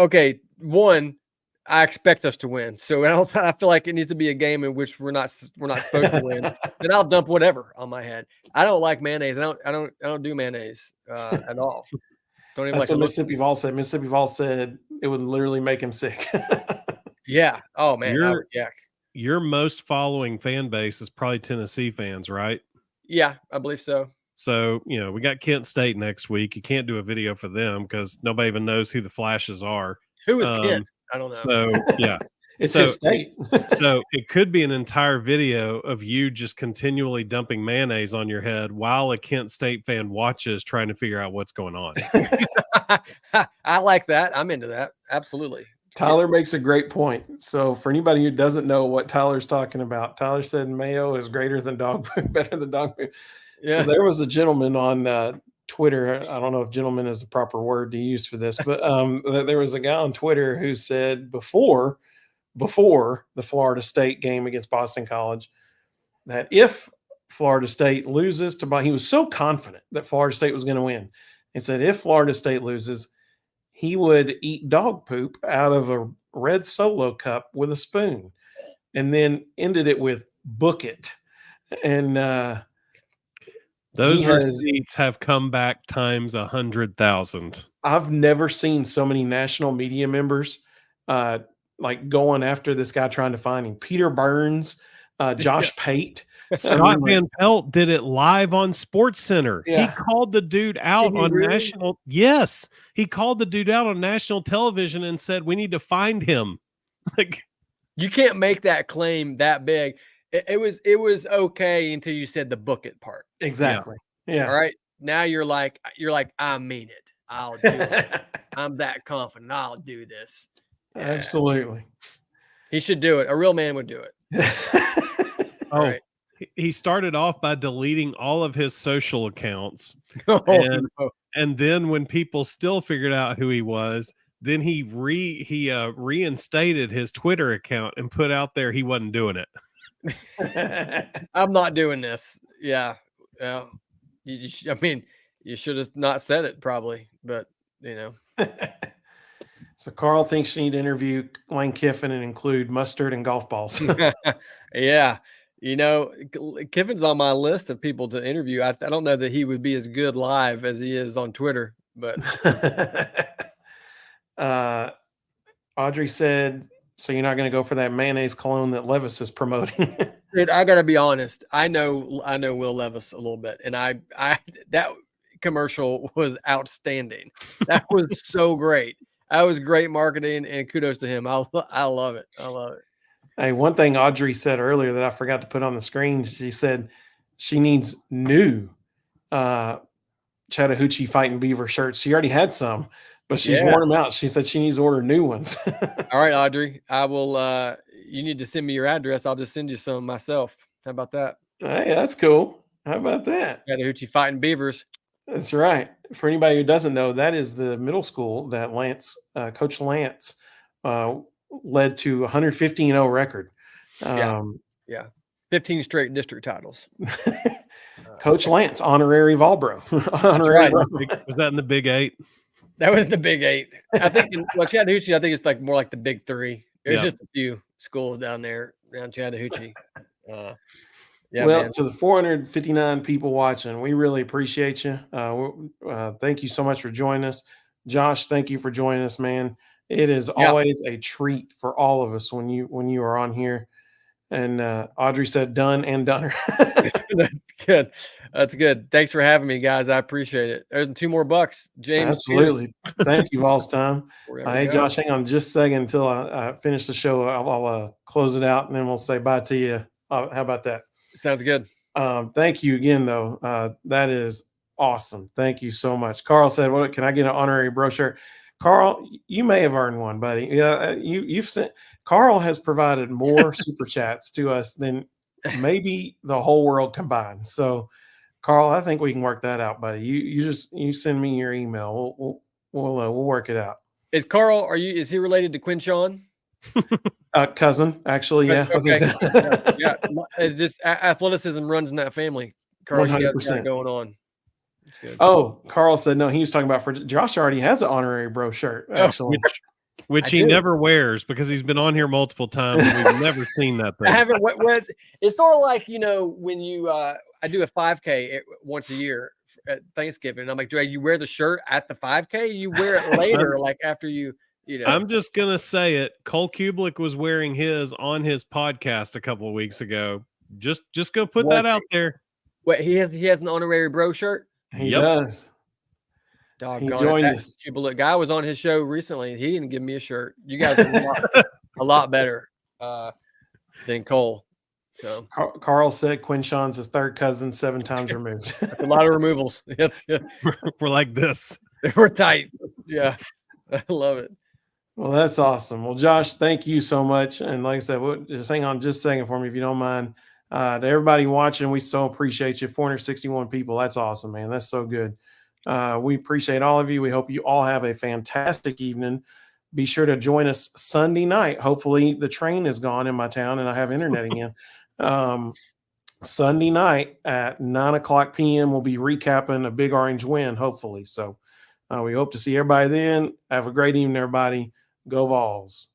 expect us to win. So I feel like it needs to be a game in which we're not supposed to win. Then I'll dump whatever on my head. I don't like mayonnaise. I don't do mayonnaise at all. Don't even. That's what Mississippi Vol said. Mississippi Vol said it would literally make him sick. Yeah. Oh man. Your most following fan base is probably Tennessee fans, right? Yeah, I believe so. So, we got Kent State next week. You can't do a video for them because nobody even knows who the Flashes are. Who is Kent? I don't know. So, yeah. It's his state. So it could be an entire video of you just continually dumping mayonnaise on your head while a Kent State fan watches, trying to figure out what's going on. I like that. I'm into that. Absolutely. Tyler makes a great point. So for anybody who doesn't know what Tyler's talking about, Tyler said mayo is greater than dog food, better than dog food. Yeah. So there was a gentleman on Twitter. I don't know if gentleman is the proper word to use for this, but there was a guy on Twitter who said before the Florida State game against Boston College that if Florida State loses he was so confident that Florida State was going to win, and said if Florida State loses, he would eat dog poop out of a red Solo cup with a spoon, and then ended it with "book it." And those receipts have come back times 100,000. I've never seen so many national media members going after this guy, trying to find him. Peter Burns, Josh Pate. Scott Van Pelt did it live on SportsCenter. Yeah. He called the dude out on national. Yes, he called the dude out on national television and said, "We need to find him." Like, you can't make that claim that big. It was okay until you said the book it part. Exactly. Yeah. All right. Now you're like, I mean it. I'll do it. I'm that confident. I'll do this. Yeah. Absolutely. He should do it. A real man would do it. All right. He started off by deleting all of his social accounts. And then when people still figured out who he was, then he reinstated his Twitter account and put out there he wasn't doing it. I'm not doing this. Yeah. You should have not said it probably, but So Carl thinks you need to interview Lane Kiffin and include mustard and golf balls. Yeah. You know, Kiffin's on my list of people to interview. I don't know that he would be as good live as he is on Twitter, but Audrey said, so you're not going to go for that mayonnaise cologne that Levis is promoting? dude, I gotta be honest. I know Will Levis a little bit, and I that commercial was outstanding. That was so great. That was great marketing, and kudos to him. I love it. I love it. Hey, one thing Audrey said earlier that I forgot to put on the screen, she said she needs new Chattahoochee Fighting Beaver shirts. She already had some, but she's worn them out. She said she needs to order new ones. All right, Audrey, I will. You need to send me your address. I'll just send you some myself. How about that? Hey, that's cool. How about that? Chattahoochee Fighting Beavers. That's right. For anybody who doesn't know, that is the middle school that Coach Lance, led to 115-0 record. Yeah. 15 straight district titles. Coach Lance, honorary Volbro. Right. Was that in the Big 8? That was the Big 8. I think Chattahoochee, I think it's like more like the Big 3. There's just a few schools down there around Chattahoochee. Well, man. to the 459 people watching, we really appreciate you. Thank you so much for joining us. Josh, thank you for joining us, man. It is always a treat for all of us when you are on here. And Audrey said done and doneer. That's good. That's good. Thanks for having me, guys. I appreciate it. There's $2 more. James. Absolutely. Thank you, Vols time. Hey, go. Josh, hang on just a second until I finish the show. I'll close it out, and then we'll say bye to you. How about that? Sounds good. Thank you again, though. That is awesome. Thank you so much. Carl said, "Well, can I get an honorary brochure?" Carl, you may have earned one, buddy. Yeah, you've sent. Carl has provided more super chats to us than maybe the whole world combined. So, Carl, I think we can work that out, buddy. You send me your email. We'll work it out. Is Carl? Is he related to Quinshawn? Cousin, actually, yeah. Okay. Yeah. It's just athleticism runs in that family. Carl, 100% going on. That's good. Oh, Carl said no. He was talking about for Josh already has an honorary bro shirt, actually. Which he never wears because he's been on here multiple times and we've never seen that thing. I haven't. It's sort of like, when you I do a 5K once a year at Thanksgiving. And I'm like, do you wear the shirt at the 5K? You wear it later, like after you know. I'm just gonna say it. Cole Kublik was wearing his on his podcast a couple of weeks ago. Just gonna put that out there. Wait, he has an honorary bro shirt? He does. He joined us. Kublik guy was on his show recently. He didn't give me a shirt. You guys are a lot better than Cole. So Carl said Quinshawn's his third cousin, 7 times removed. That's a lot of removals. We're like this. We're tight. Yeah, I love it. Well, that's awesome. Well, Josh, thank you so much. And like I said, just hang on just a second for me if you don't mind. To everybody watching, we so appreciate you. 461 people. That's awesome, man. That's so good. We appreciate all of you. We hope you all have a fantastic evening. Be sure to join us Sunday night. Hopefully the train is gone in my town and I have internet again. Sunday night at 9:00 p.m. we'll be recapping a big orange win, hopefully. So we hope to see everybody then. Have a great evening, everybody. Go Vols.